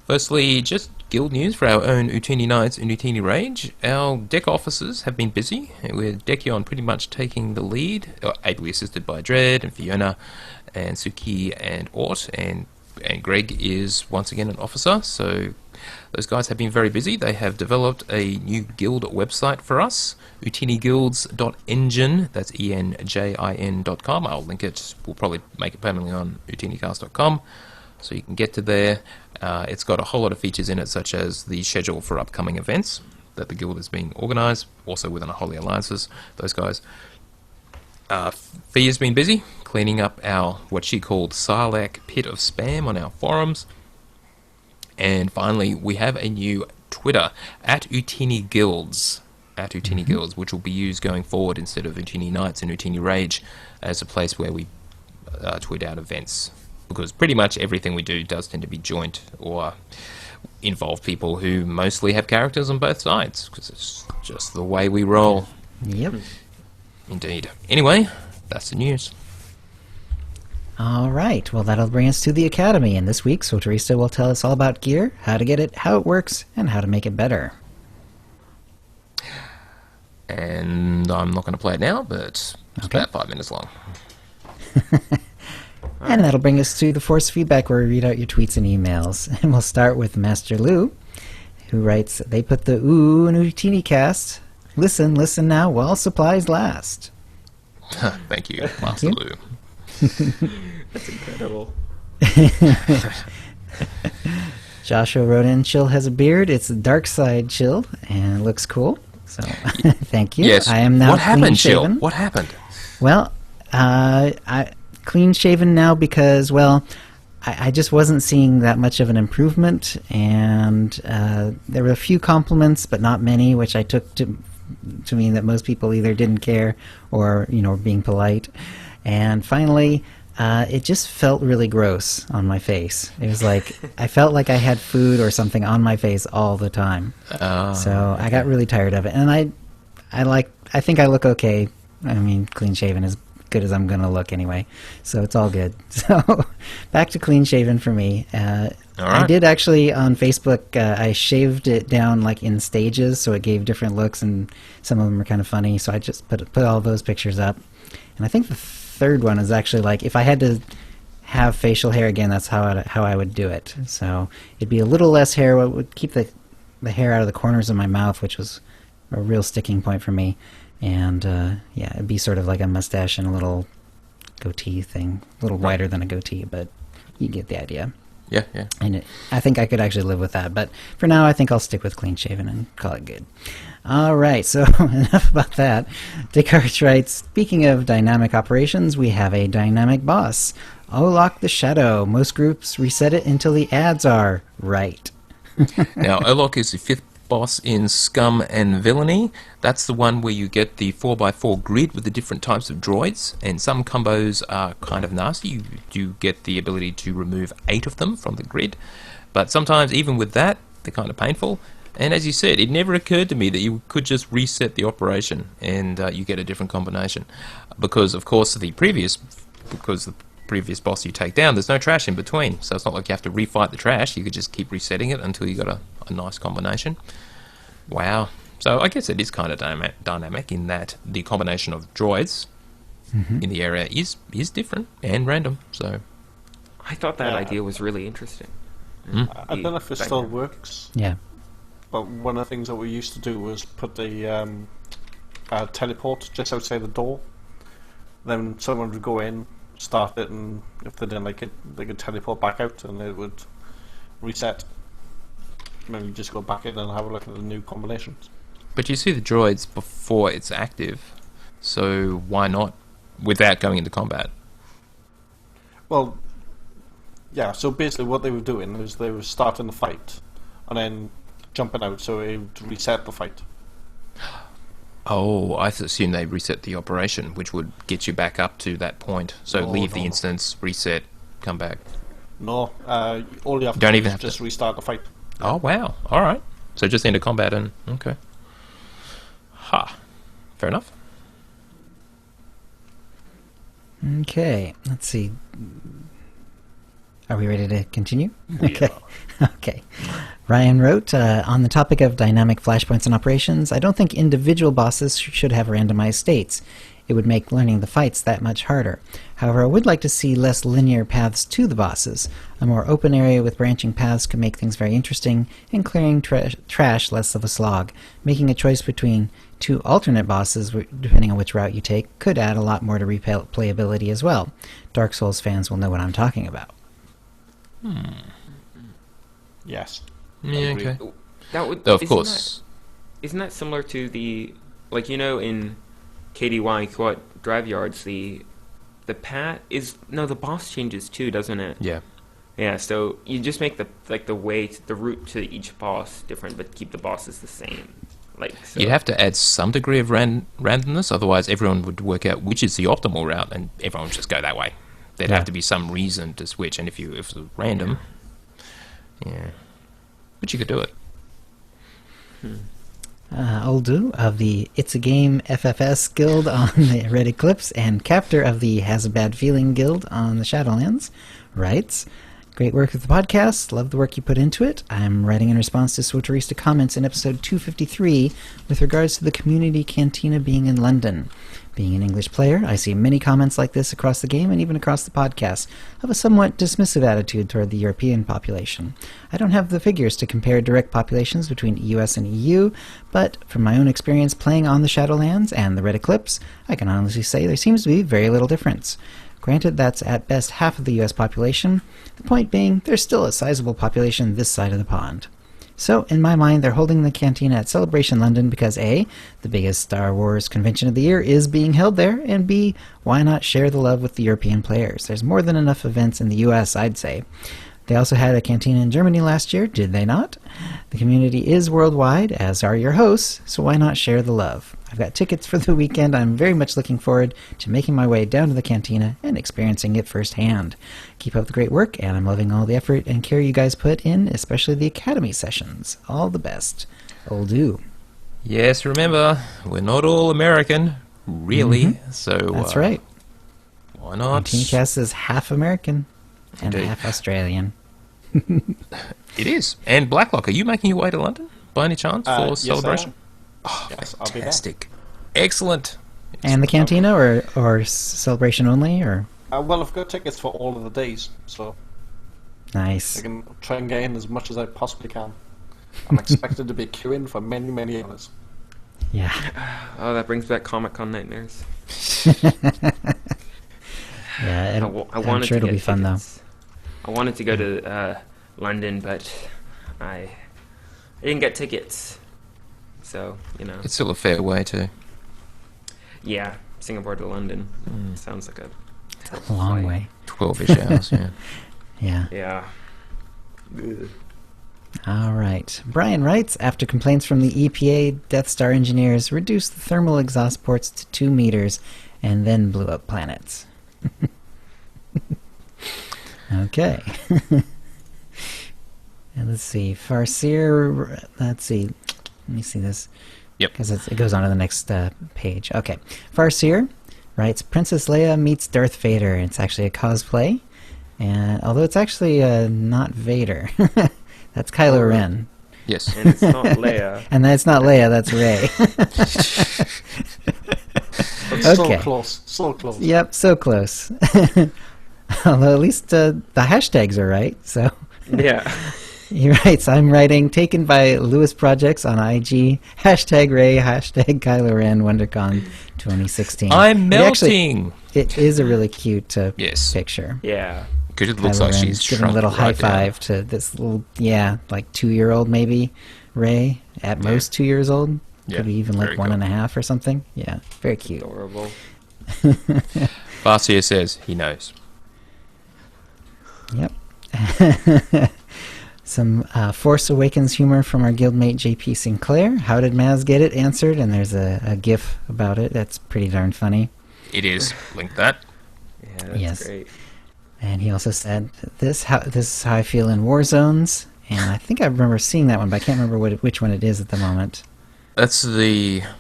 Firstly, just guild news for our own Utini Knights and Utini Rage. Our deck officers have been busy, with Decion pretty much taking the lead, ably assisted by Dredd and Fiona and Suki and Ort, and and Greg is once again an officer, so those guys have been very busy. They have developed a new guild website for us, OotiniGuilds.engine, that's ENJIN.com. I'll link it, we'll probably make it permanently on OotiniCast.com, so you can get to there. It's got a whole lot of features in it, such as the schedule for upcoming events that the guild has been organised, also with Unholy Alliances, those guys. Fee has been busy cleaning up our, what she called, Sarlacc pit of spam on our forums. And finally, we have a new Twitter, at OotiniGuilds, which will be used going forward instead of Ootini Nights and Ootini Rage, as a place where we tweet out events. Because pretty much everything we do does tend to be joint or involve people who mostly have characters on both sides, because it's just the way we roll. Yep. Indeed. Anyway, that's the news. All right. Well, that'll bring us to the Academy. And this week, So Teresa will tell us all about gear, how to get it, how it works, and how to make it better. And I'm not going to play it now, but it's about 5 minutes long. And that'll bring us to the Force Feedback, where we read out your tweets and emails. And we'll start with Master Lou, who writes, they put the ooh in OotiniCast. Listen now, while supplies last. Thank you, Master Lou. That's incredible. Joshua wrote in, Chill has a beard. It's a dark side Chill, and it looks cool. So, thank you. Yes. I am now what happened, Chill? clean-shaven. What happened? Well, I clean-shaven now because, well, I just wasn't seeing that much of an improvement, and there were a few compliments, but not many, which I took to mean that most people either didn't care or, were being polite. And finally, it just felt really gross on my face. It was like, I felt like I had food or something on my face all the time. So I got really tired of it. And I think I look okay. I mean, clean-shaven is good as I'm going to look anyway. So it's all good. So back to clean-shaven for me. All right. I did actually on Facebook, I shaved it down like in stages, so it gave different looks, and some of them were kind of funny. So I just put all those pictures up. And I think the third one is actually like, if I had to have facial hair again, that's how I would do it. So it'd be a little less hair. It would keep the hair out of the corners of my mouth, which was a real sticking point for me. And yeah, it'd be sort of like a mustache and a little goatee thing, a little wider than a goatee, but you get the idea. Yeah. And I think I could actually live with that. But for now, I think I'll stick with clean-shaven and call it good. All right, so enough about that. Descartes writes, speaking of dynamic operations, we have a dynamic boss. Olok the Shadow. Most groups reset it until the ads are right. Now, Olok is the 5th boss in Scum and Villainy. That's the one where you get the 4x4 grid with the different types of droids, and some combos are kind of nasty. You do get the ability to remove 8 of them from the grid, but sometimes even with that, they're kind of painful. And as you said, it never occurred to me that you could just reset the operation and you get a different combination, because of course the previous boss you take down, there's no trash in between, so it's not like you have to refight the trash. You could just keep resetting it until you got a nice combination. Wow. So I guess it is kind of dynamic in that the combination of droids in the area is different and random. So I thought that idea was really interesting. I don't know if it still works. Yeah. But one of the things that we used to do was put the teleport just outside the door. Then someone would go in, start it, and if they didn't like it, they could teleport back out and it would reset. And then you just go back in and have a look at the new combinations. But you see the droids before it's active, so why not without going into combat? Well, yeah, so basically what they were doing is they were starting the fight and then jumping out, so it would reset the fight. Oh, I assume they reset the operation, which would get you back up to that point. So leave the instance, reset, come back. No, all you have to Don't do even is have just to restart the fight. Oh, wow. All right. So just into combat and... Okay. Fair enough. Okay, let's see. Are we ready to continue? Okay. Ryan wrote, on the topic of dynamic flashpoints and operations, I don't think individual bosses should have randomized states. it would make learning the fights that much harder. However, I would like to see less linear paths to the bosses. A more open area with branching paths could make things very interesting, and clearing trash less of a slog. Making a choice between two alternate bosses, depending on which route you take, could add a lot more to replayability as well. Dark Souls fans will know what I'm talking about. Yes. Yeah, okay. That would, Though, of course. Isn't that similar to the, like, in KDY Quad Drive Yards, the path is, no, the boss changes too, doesn't it? Yeah. Yeah, so you just make the route to each boss different, but keep the bosses the same. So. You'd have to add some degree of randomness, otherwise everyone would work out which is the optimal route, and everyone would just go that way. There'd have to be some reason to switch, and if it was random, but you could do it. Oldu of the It's a Game FFS Guild on the Red Eclipse and captor of the Has a Bad Feeling Guild on the Shadowlands writes, "Great work with the podcast. Love the work you put into it. I'm writing in response to Swotorista comments in episode 253 with regards to the community cantina being in London. Being an English player, I see many comments like this across the game and even across the podcast of a somewhat dismissive attitude toward the European population. I don't have the figures to compare direct populations between US and EU, but from my own experience playing on the Shadowlands and the Red Eclipse, I can honestly say there seems to be very little difference. Granted, that's at best half of the US population. The point being, there's still a sizable population this side of the pond. So, in my mind, they're holding the cantina at Celebration London because A, the biggest Star Wars convention of the year is being held there, and B, why not share the love with the European players? There's more than enough events in the US, I'd say. They also had a cantina in Germany last year, did they not? The community is worldwide, as are your hosts, so why not share the love? I've got tickets for the weekend. I'm very much looking forward to making my way down to the cantina and experiencing it firsthand. Keep up the great work, and I'm loving all the effort and care you guys put in, especially the Academy sessions. All the best. Oldu." Yes, remember, we're not all American, really, so... That's right. Why not? OotiniCast is half American and Indeed. half Australian. It is. And Blacklock, are you making your way to London, by any chance, for Yes, Celebration? I am. Yes, I'll be there. Fantastic. Excellent. And the cantina, or Celebration only, or... Well, I've got tickets for all of the days, so I Nice. can try and get in as much as I possibly can. I'm expected to be queuing for many, many hours. Yeah. Oh, that brings back Comic-Con nightmares. Yeah, I'm sure it'll be fun, though. I wanted to go to London, but I didn't get tickets. So, It's still a fair way to... yeah, Singapore to London. Sounds like a Long way. 12-ish hours, yeah. Yeah. Yeah. Ugh. All right. Brian writes, after complaints from the EPA, Death Star engineers reduced the thermal exhaust ports to 2 meters and then blew up planets. Okay. And let's see. Farseer, let's see. Let me see this. Yep. Because it goes on to the next page. Okay. Farseer writes, Princess Leia meets Darth Vader. It's actually a cosplay. And although it's actually not Vader. That's Kylo Ren. Yes. And it's not Leia. And that's not Leia, that's Rey. So close, so close. Yep, so close. Although at least the hashtags are right, so... Yeah. He writes, I'm writing, taken by Lewis Projects on IG, hashtag Ray, hashtag Kylo Ren, WonderCon 2016. I'm melting! It is a really cute Yes. picture. Yeah. Because it looks Kylo like Ren she's giving a shrunk little high right down. five to this little, like 2-year-old maybe, Ray, at most 2 years old. Yeah, Could be even like very 1.5 or something. Yeah, very cute. Adorable. Farseer says he knows. Yep. Some Force Awakens humor from our guildmate JP Sinclair. How did Maz get it? Answered, and there's a GIF about it. That's pretty darn funny. It is. Link that. Yeah, that's Yes. great. And he also said, this is how I feel in war zones. And I think I remember seeing that one, but I can't remember which one it is at the moment. That's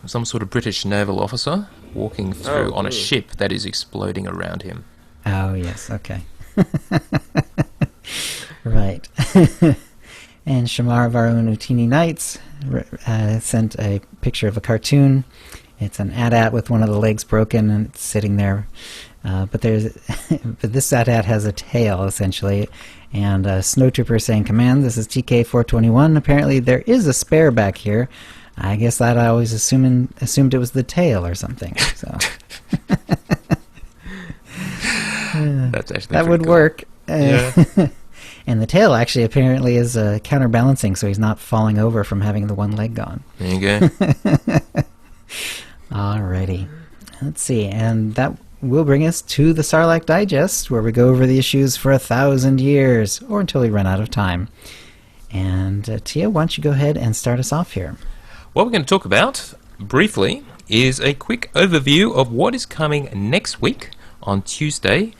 some sort of British naval officer walking through on a ship that is exploding around him. Oh, yes. Okay. Right. And Shamar of our own Utini Knights sent a picture of a cartoon, It's an AT-AT with one of the legs broken, and it's sitting there. But there's, but this AT-AT has a tail, essentially. And Snowtrooper saying, "Command, this is TK-421. Apparently there is a spare back here. I guess that I always assumed it was the tail or something." So That's actually that would cool. work. Yeah. And the tail actually apparently is counterbalancing, so he's not falling over from having the one leg gone. There you go. Alrighty. Let's see. And that will bring us to the Sarlacc Digest, where we go over the issues for 1,000 years, or until we run out of time. And Tia, why don't you go ahead and start us off here? What we're going to talk about, briefly, is a quick overview of what is coming next week on Tuesday.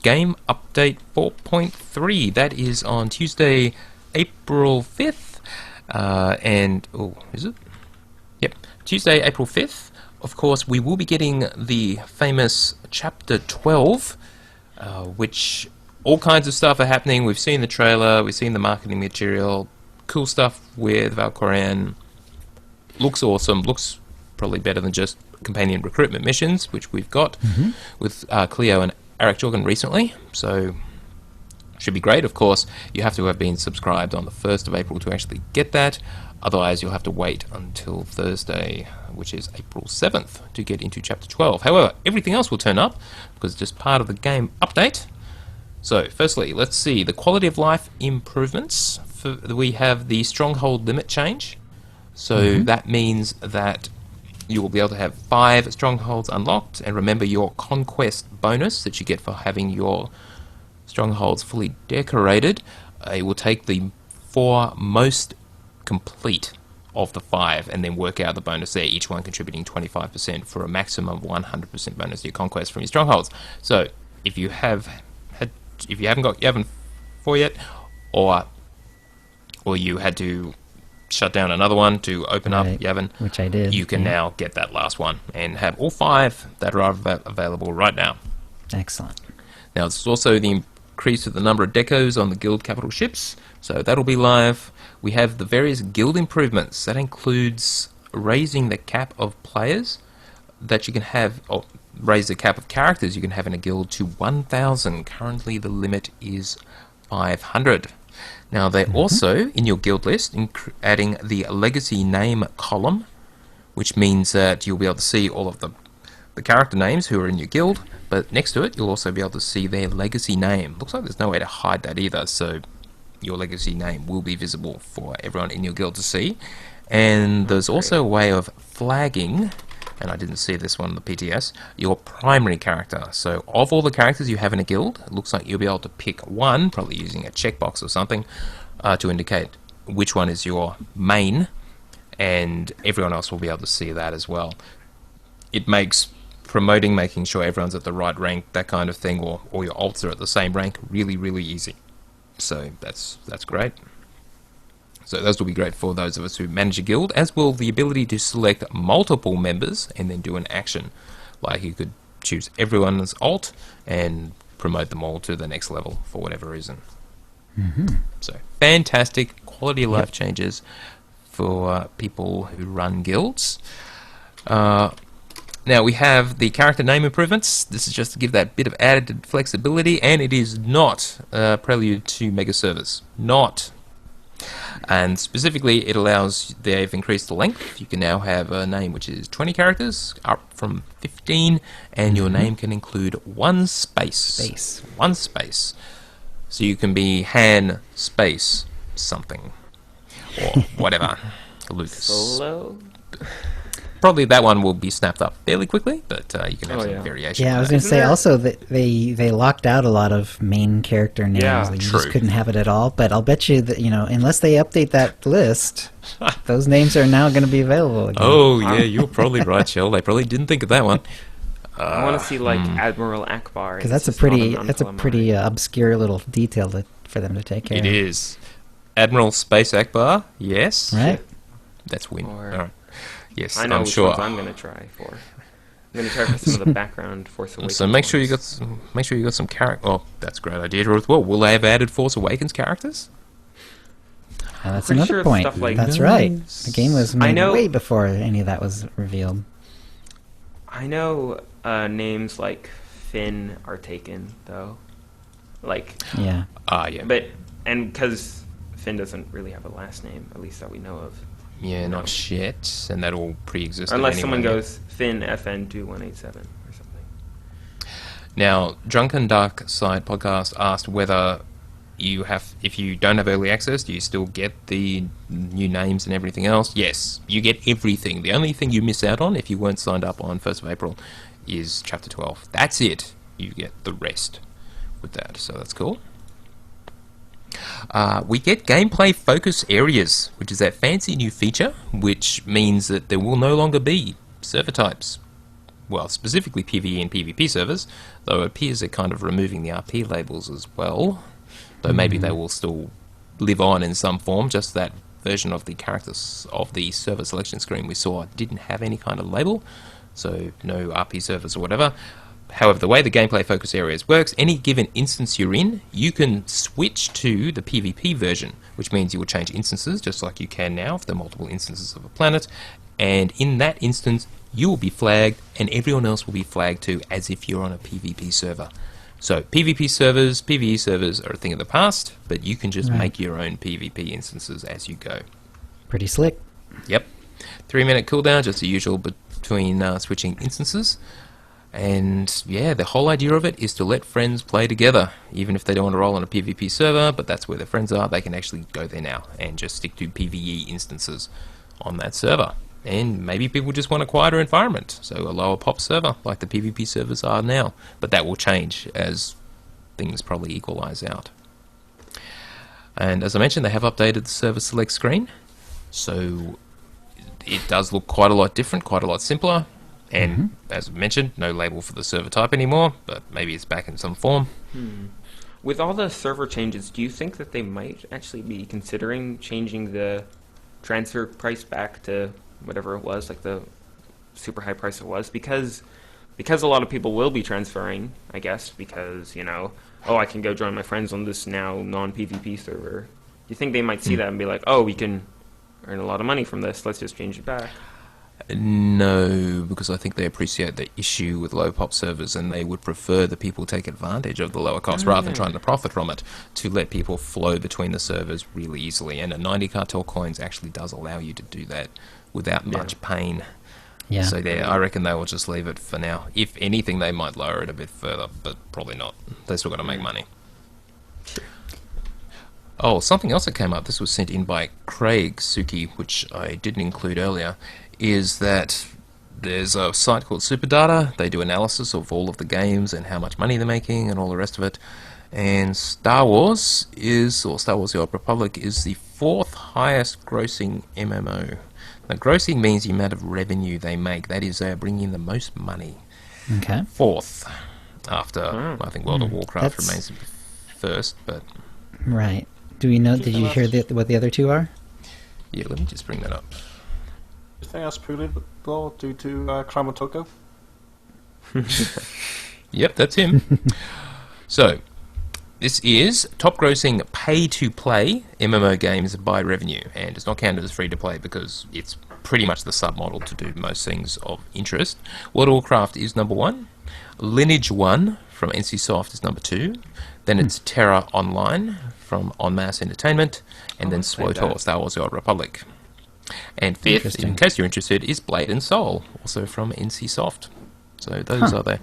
Game Update 4.3. That is on Tuesday, April 5th. Is it? Yep, Tuesday, April 5th. Of course, we will be getting the famous Chapter 12, which all kinds of stuff are happening. We've seen the trailer, we've seen the marketing material, cool stuff with Valkyrian. Looks awesome, looks probably better than just companion recruitment missions, which we've got with Cleo and Eric Jorgen recently, so should be great. Of course, you have to have been subscribed on the 1st of April to actually get that. Otherwise, you'll have to wait until Thursday, which is April 7th, to get into Chapter 12. However, everything else will turn up, because it's just part of the game update. So, firstly, let's see the quality of life improvements. We have the stronghold limit change. So that means that you will be able to have 5 strongholds unlocked, and remember your conquest bonus that you get for having your strongholds fully decorated. It will take the 4 most complete of the 5 and then work out the bonus there, each one contributing 25% for a maximum of 100% bonus to your conquest from your strongholds. So if you haven't got Yavin 4 yet, or you had to shut down another one to open up Yavin, which I did. You can now get that last one and have all 5 that are available right now. Excellent. Now, there's also the increase of the number of decos on the guild capital ships, so that'll be live. We have the various guild improvements. That includes raising the cap of players that you can have, or raise the cap of characters you can have in a guild to 1,000. Currently, the limit is 500. Now, they're also, in your guild list, adding the legacy name column, which means that you'll be able to see all of the character names who are in your guild, but next to it, you'll also be able to see their legacy name. Looks like there's no way to hide that either, so your legacy name will be visible for everyone in your guild to see. And there's also a way of flagging, and I didn't see this one in the PTS, your primary character. So of all the characters you have in a guild, it looks like you'll be able to pick one, probably using a checkbox or something, to indicate which one is your main, and everyone else will be able to see that as well. It makes promoting, making sure everyone's at the right rank, that kind of thing, or your alts are at the same rank, really, really easy. So that's great. So those will be great for those of us who manage a guild, as will the ability to select multiple members and then do an action. Like you could choose everyone's alt and promote them all to the next level for whatever reason. So fantastic quality of life changes for people who run guilds. Now we have the character name improvements. This is just to give that bit of added flexibility, and it is not a prelude to mega servers. Not. And specifically, it allows, they've increased the length. You can now have a name which is 20 characters, up from 15, and your name can include one space. One space. So you can be Han space something, or whatever. Lucas. Solo? Probably that one will be snapped up fairly quickly, but you can have some variation. Yeah, I was going to say also that they locked out a lot of main character names. Yeah, like you just couldn't have it at all. But I'll bet you that, unless they update that list, those names are now going to be available again. Oh yeah, you're probably right, Shell. They probably didn't think of that one. I want to see Admiral Akbar. Because that's a pretty obscure little detail for them to take care of. It is. Admiral Space Akbar, yes. Right. That's win. Or, all right. Yes, I know I'm which sure. ones I'm going to try for. I'm going to try for some of the background Force Awakens. So make sure you ones. got some character. Oh, that's a great idea as well. Will they have added Force Awakens characters? That's Pretty another sure point. stuff like That's right. The game was made know- way before any of that was revealed. I know names like Finn are taken, though. Like, Yeah. Yeah. but, and because Finn doesn't really have a last name, at least that we know of. Yeah, not yet, and that all pre-existed Unless anyway. someone goes Finn FN2187 or something. Now, Drunken Dark Side podcast asked whether if you don't have early access, do you still get the new names and everything else? Yes, you get everything. The only thing you miss out on if you weren't signed up on 1st of April is Chapter 12. That's it. You get the rest with that, so that's cool. We get gameplay focus areas, which is that fancy new feature, which means that there will no longer be server types. Well, specifically PvE and PvP servers, though it appears they're kind of removing the RP labels as well. Though maybe they will still live on in some form, just that version of the characters of the server selection screen we saw didn't have any kind of label, so no RP servers or whatever. However, the way the gameplay focus areas works, any given instance you're in, you can switch to the PvP version, which means you will change instances, just like you can now if there are multiple instances of a planet, and in that instance, you will be flagged, and everyone else will be flagged too, as if you're on a PvP server. So, PvP servers, PvE servers are a thing of the past, but you can just make your own PvP instances as you go. Pretty slick. Yep. 3-minute cooldown, just the usual between switching instances. And yeah, the whole idea of it is to let friends play together, even if they don't want to roll on a PvP server, but that's where their friends are, they can actually go there now and just stick to PvE instances on that server. And maybe people just want a quieter environment, so a lower pop server, like the PvP servers are now. But that will change as things probably equalize out. And as I mentioned, they have updated the server select screen, so it does look quite a lot different, quite a lot simpler. And as I mentioned, no label for the server type anymore, but maybe it's back in some form. With all the server changes, do you think that they might actually be considering changing the transfer price back to whatever it was, like the super high price it was? Because a lot of people will be transferring, I guess, because, I can go join my friends on this now non-PvP server. Do you think they might see that and be like, oh, we can earn a lot of money from this, let's just change it back? No, because I think they appreciate the issue with low pop servers, and they would prefer that people take advantage of the lower cost rather than trying to profit from it, to let people flow between the servers really easily. And a 90 cartel coins actually does allow you to do that without much pain. Yeah. So I reckon they will just leave it for now. If anything, they might lower it a bit further, but probably not. They're still going to make money. Oh, something else that came up, this was sent in by Craig Suki, which I didn't include earlier, is that there's a site called Superdata. They do analysis of all of the games and how much money they're making and all the rest of it. And Star Wars Star Wars The Old Republic is the 4th highest grossing MMO. Now, grossing means the amount of revenue they make. That is, they are bringing in the most money. Okay. 4th, after, I think, World of Warcraft That's... remains first, but... Right. Do we know, did you hear what the other two are? Yeah, let me just bring that up. You think that's purely though due to Kramatoko? Yep, that's him. So, this is top grossing pay-to-play MMO games by revenue, and it's not counted as free-to-play because it's pretty much the sub-model to do most things of interest. World of Warcraft is number 1. Lineage 1 from NCSoft is number 2. Then it's Terra Online from En Masse Entertainment, and then SWTOR, Star Wars The Old Republic. And 5th, in case you're interested, is Blade and Soul, also from NCSoft. So those are the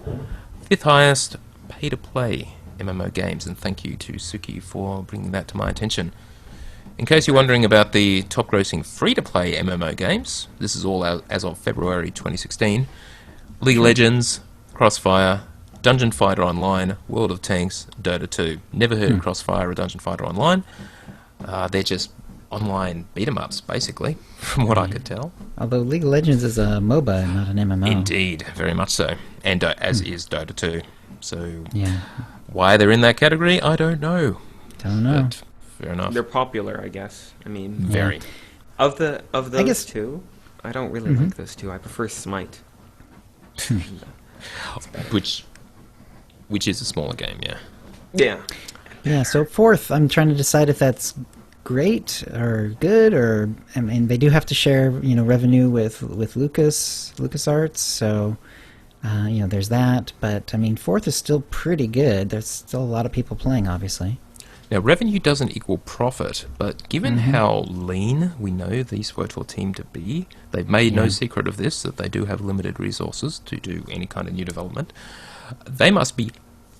5th highest pay-to-play MMO games, and thank you to Suki for bringing that to my attention. In case you're wondering about the top-grossing free-to-play MMO games, this is all as of February 2016. League of Legends, Crossfire, Dungeon Fighter Online, World of Tanks, Dota 2. Never heard of Crossfire or Dungeon Fighter Online. They're just online beat-em-ups, basically, from what I could tell. Although League of Legends is a MOBA, not an MMO. Indeed, very much so. And as is Dota 2. So yeah. Why they're in that category, I don't know. Don't know. But fair enough. They're popular, I guess. I mean, very. Of those two, I don't really like those two. I prefer Smite. Which is a smaller game, yeah. Yeah. Yeah, so 4th, I'm trying to decide if that's great or good, or I mean, they do have to share, revenue with LucasArts, so There's that, but I mean, 4th is still pretty good. There's still a lot of people playing, obviously. Now, revenue doesn't equal profit, but given how lean we know the SWTOR team to be, they've made no secret of this, that they do have limited resources to do any kind of new development. They must be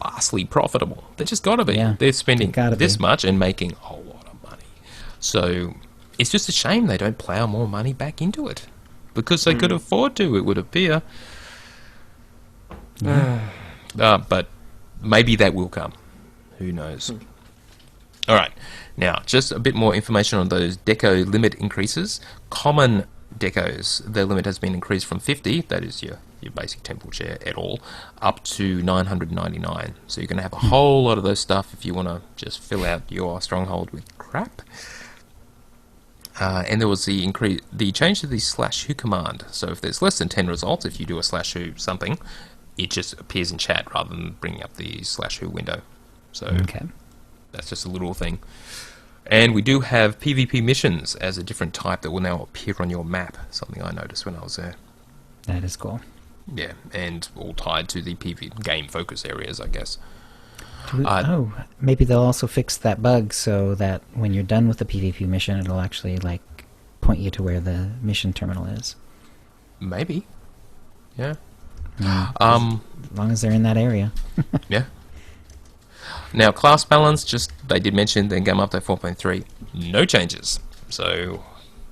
vastly profitable. They just got to be. Yeah, they're spending this much and making a whole lot of money. So it's just a shame they don't plough more money back into it, because they could afford to, it would appear. But maybe that will come. Who knows? All right. Now, just a bit more information on those deco limit increases. Common decos, their limit has been increased from 50, that is your basic temple chair et al., up to 999. So you're going to have a whole lot of those stuff if you want to just fill out your stronghold with crap. And there was the change to the /who command. So if there's less than 10 results, if you do a /who something, it just appears in chat rather than bringing up the /who window. So that's just a little thing. And we do have PvP missions as a different type that will now appear on your map, something I noticed when I was there. That is cool. Yeah, and all tied to the game focus areas, I guess. Maybe they'll also fix that bug so that when you're done with the PvP mission, it'll actually point you to where the mission terminal is. Maybe. Yeah. As long as they're in that area. Yeah. Now, class balance, they did mention the game update 4.3, no changes. So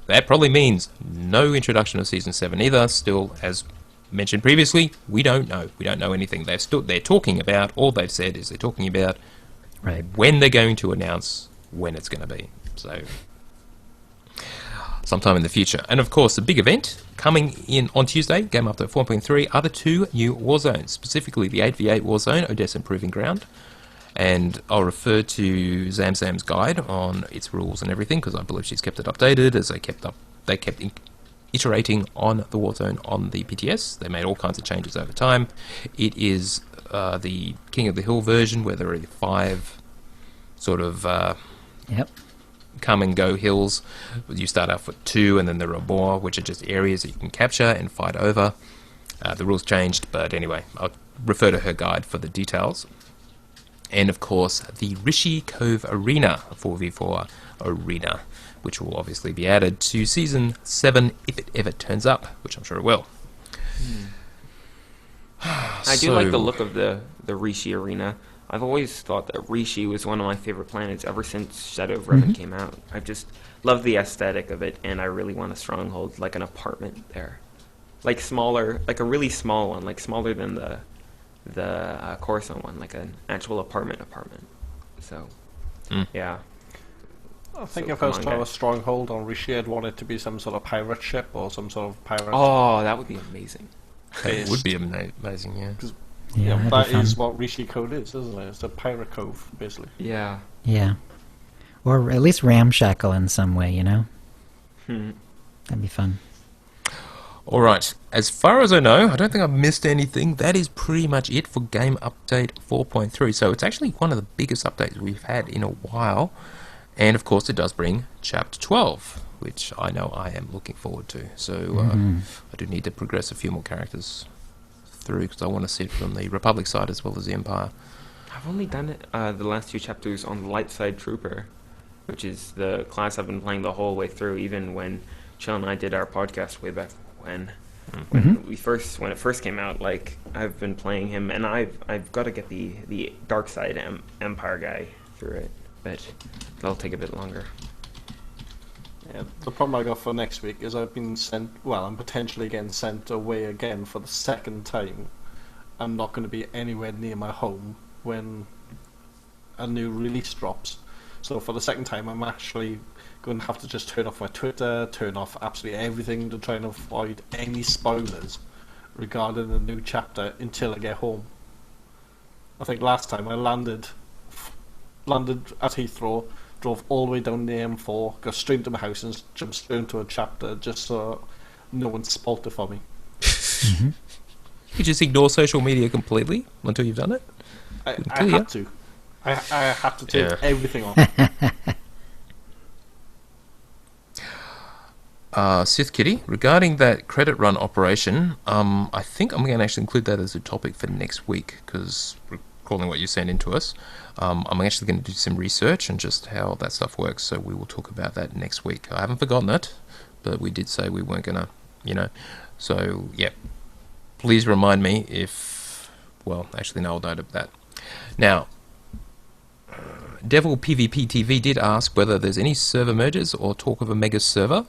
that probably means no introduction of Season 7 either. Still, as mentioned previously, we don't know. We don't know anything. They're talking about, all they've said is they're talking about when they're going to announce when it's going to be. So sometime in the future. And of course, the big event coming in on Tuesday, game update 4.3, are the 2 new war zones, specifically the 8v8 war zone, Odessa Proving Ground. And I'll refer to Zamzam's guide on its rules and everything, because I believe she's kept it updated as they kept iterating on the Warzone on the PTS. They made all kinds of changes over time. It is the King of the Hill version, where there are 5 sort of come and go hills. You start off with 2, and then there are more, which are just areas that you can capture and fight over. The rules changed, but anyway, I'll refer to her guide for the details. And of course, the Rishi Cove Arena, 4v4 arena, which will obviously be added to Season 7 if it ever turns up, which I'm sure it will. I do like the look of the Rishi Arena. I've always thought that Rishi was one of my favorite planets ever since Shadow of Revan came out. I just love the aesthetic of it, and I really want a stronghold, like an apartment there. Like smaller, like a really small one, like smaller than the Coruscant one, like an actual apartment. So, yeah. I think if I was to have a stronghold on Rishi, I'd want it to be some sort of pirate ship or some sort of pirate. Oh, that would be amazing. It would be amazing, yeah. Yeah, that is what Rishi Cove is, isn't it? It's a pirate cove, basically. Yeah. Yeah. Or at least ramshackle in some way, you know? That'd be fun. All right. As far as I know, I don't think I've missed anything. That is pretty much it for Game Update 4.3. So it's actually one of the biggest updates we've had in a while. And, of course, it does bring Chapter 12, which I know I am looking forward to. So I do need to progress a few more characters through, because I want to see it from the Republic side as well as the Empire. I've only done it the last 2 chapters on the Light Side Trooper, which is the class I've been playing the whole way through, even when Chill and I did our podcast way back when it first came out. Like, I've been playing him, and I've got to get the Dark Side Empire guy through it, but that'll take a bit longer. Yeah, the problem I got for next week is I've been I'm potentially getting sent away again for the second time. I'm not going to be anywhere near my home when a new release drops. So for the second time, I'm actually going to have to just turn off my Twitter, turn off absolutely everything to try and avoid any spoilers regarding the new chapter until I get home. I think last time I landed at Heathrow, drove all the way down the M4, got straight to my house and jumped straight into a chapter just so no one spoiled it for me. You just ignore social media completely until you've done it? I had to. I had to turn everything off. Sith Kitty, regarding that credit run operation, I think I'm going to actually include that as a topic for next week, because recalling what you sent in to us, I'm actually going to do some research on just how that stuff works, so we will talk about that next week. I haven't forgotten it, but we did say we weren't going to, so yeah, please remind me if, well, actually no, I'll note of that. Now, Devil PvP TV did ask whether there's any server mergers or talk of a mega server,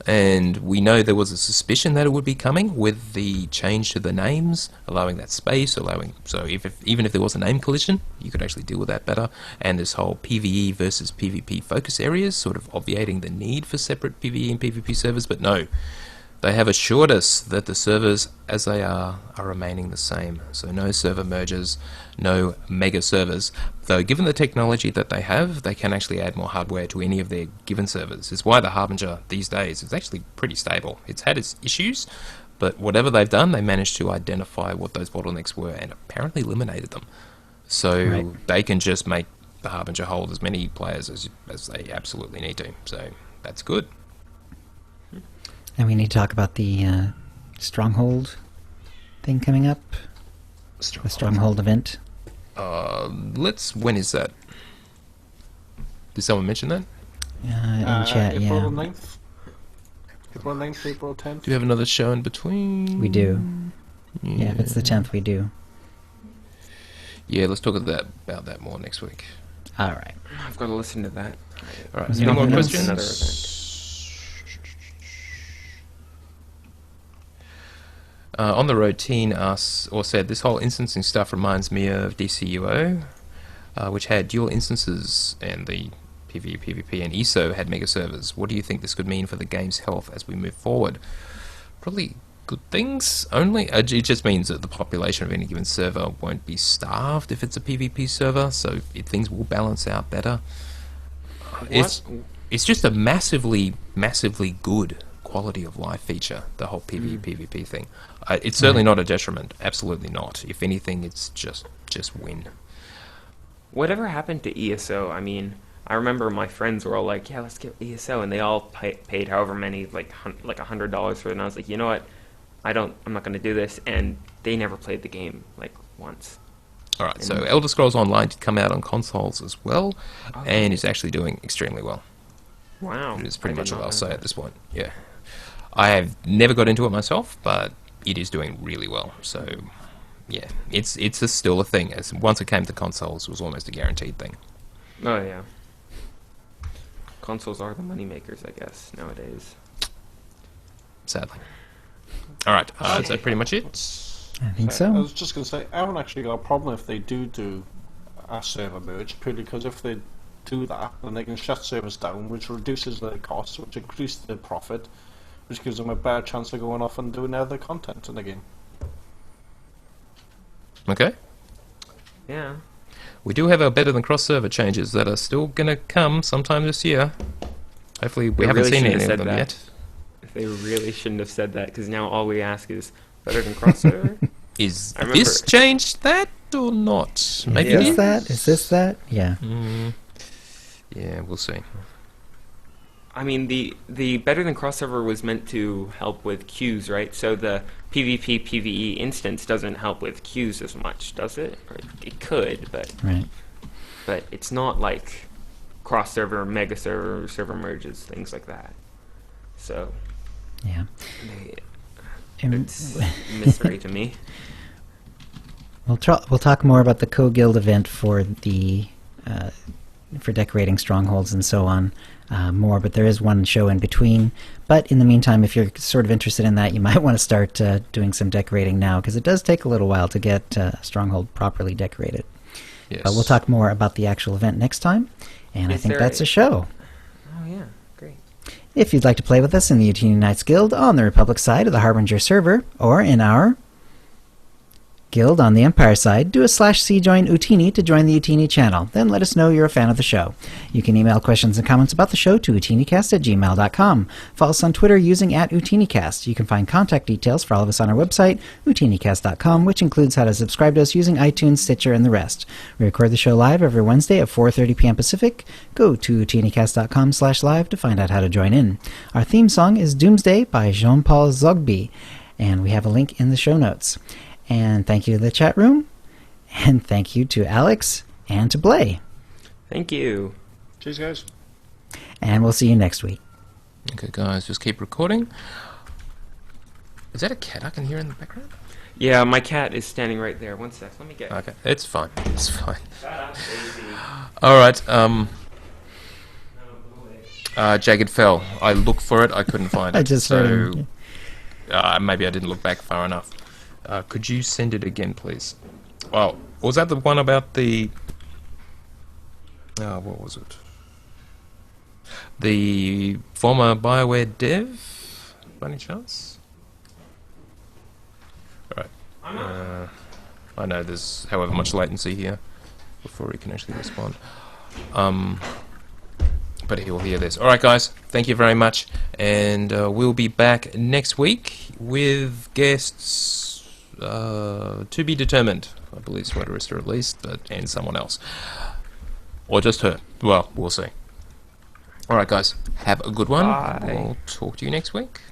and we know there was a suspicion that it would be coming with the change to the names, allowing that space, so even if there was a name collision, you could actually deal with that better, and this whole PvE versus PvP focus areas, sort of obviating the need for separate PvE and PvP servers, but no. They have assured us that the servers, as they are remaining the same. So no server mergers, no mega servers. Though given the technology that they have, they can actually add more hardware to any of their given servers. It's why the Harbinger these days is actually pretty stable. It's had its issues, but whatever they've done, they managed to identify what those bottlenecks were and apparently eliminated them. So they can just make the Harbinger hold as many players as they absolutely need to. So that's good. And we need to talk about the Stronghold thing coming up. The Stronghold event. When is that? Did someone mention that? In chat, April 9th. April 9th, April 10th. Do we have another show in between? We do. Yeah, if it's the 10th, we do. Yeah, let's talk about that more next week. All right. I've got to listen to that. All right. Any more questions? Another event. On the road, Teen asked, or said, this whole instancing stuff reminds me of DCUO, which had dual instances, and the PvE, PvP, and ESO had mega servers. What do you think this could mean for the game's health as we move forward? Probably good things only. It just means that the population of any given server won't be starved if it's a PvP server, so things will balance out better. It's just a massively, massively good quality of life feature, the whole PvE PvP thing. It's certainly not a detriment, absolutely not. If anything, it's just win. Whatever happened to ESO? I mean, I remember my friends were all like, yeah, let's get ESO, and they all paid however many, like $100 for it, and I was like, you know what, I'm not going to do this, and they never played the game, like, once. Alright, so Elder Scrolls Online did come out on consoles as well, and is actually doing extremely well. Wow. It is pretty much all I'll say at this point, yeah. I have never got into it myself, but it is doing really well. So, yeah, it's still a thing. Once it came to consoles, it was almost a guaranteed thing. Oh, yeah. Consoles are the moneymakers, I guess, nowadays. Sadly. All right, is that pretty much it? I think so. I was just going to say, I haven't actually got a problem if they do a server merge, purely because if they do that, then they can shut servers down, which reduces their costs, which increases their profit, which gives them a better chance of going off and doing other content in the game. Okay. Yeah. We do have our better than cross server changes that are still going to come sometime this year. Hopefully we haven't seen any of them yet. They really shouldn't have said that, because now all we ask is better than cross server. Is this changed that or not? Maybe Is this that? Yeah. Yeah, we'll see. I mean, the better than crossover was meant to help with queues, right? So the PvP PvE instance doesn't help with queues as much, does it? Or it could, but it's not like cross server, mega server, server merges, things like that. So yeah, it's a mystery to me. We'll talk more about the Co-Guild event for the for decorating strongholds and so on. More, but there is one show in between. But in the meantime, if you're sort of interested in that, you might want to start doing some decorating now, because it does take a little while to get a stronghold properly decorated. Yes. But we'll talk more about the actual event next time, and I think that's a show. Oh yeah, great. If you'd like to play with us in the Utini Knights Guild on the Republic side of the Harbinger server, or in our Guild on the Empire side, do a /c join Utini to join the Utini channel. Then let us know you're a fan of the show. You can email questions and comments about the show to OotiniCast@gmail.com. Follow us on Twitter using @OotiniCast. You can find contact details for all of us on our website, OotiniCast.com, which includes how to subscribe to us using iTunes, Stitcher, and the rest. We record the show live every Wednesday at 4:30 p.m. Pacific. Go to OotiniCast.com/live to find out how to join in. Our theme song is Doomsday by Jean-Paul Zogby, and we have a link in the show notes. And thank you to the chat room, and thank you to Alex and to Blay. Thank you. Cheers, guys. And we'll see you next week. Okay, guys, just keep recording. Is that a cat I can hear in the background? Yeah, my cat is standing right there. One sec, let me get... Okay, it's fine. It's fine. Shut up, Daisy. All right. Jagged Fell. I looked for it. I couldn't find it. I just heard so maybe I didn't look back far enough. Could you send it again, please? Well, was that the one about the... what was it? The former BioWare dev, by any chance? Right. I know there's however much latency here before he can actually respond. But he'll hear this. Alright, guys, thank you very much. And we'll be back next week with guests... to be determined. I believe Sweaterista at least, and someone else. Or just her. Well, we'll see. Alright guys, have a good one. Bye. We'll talk to you next week.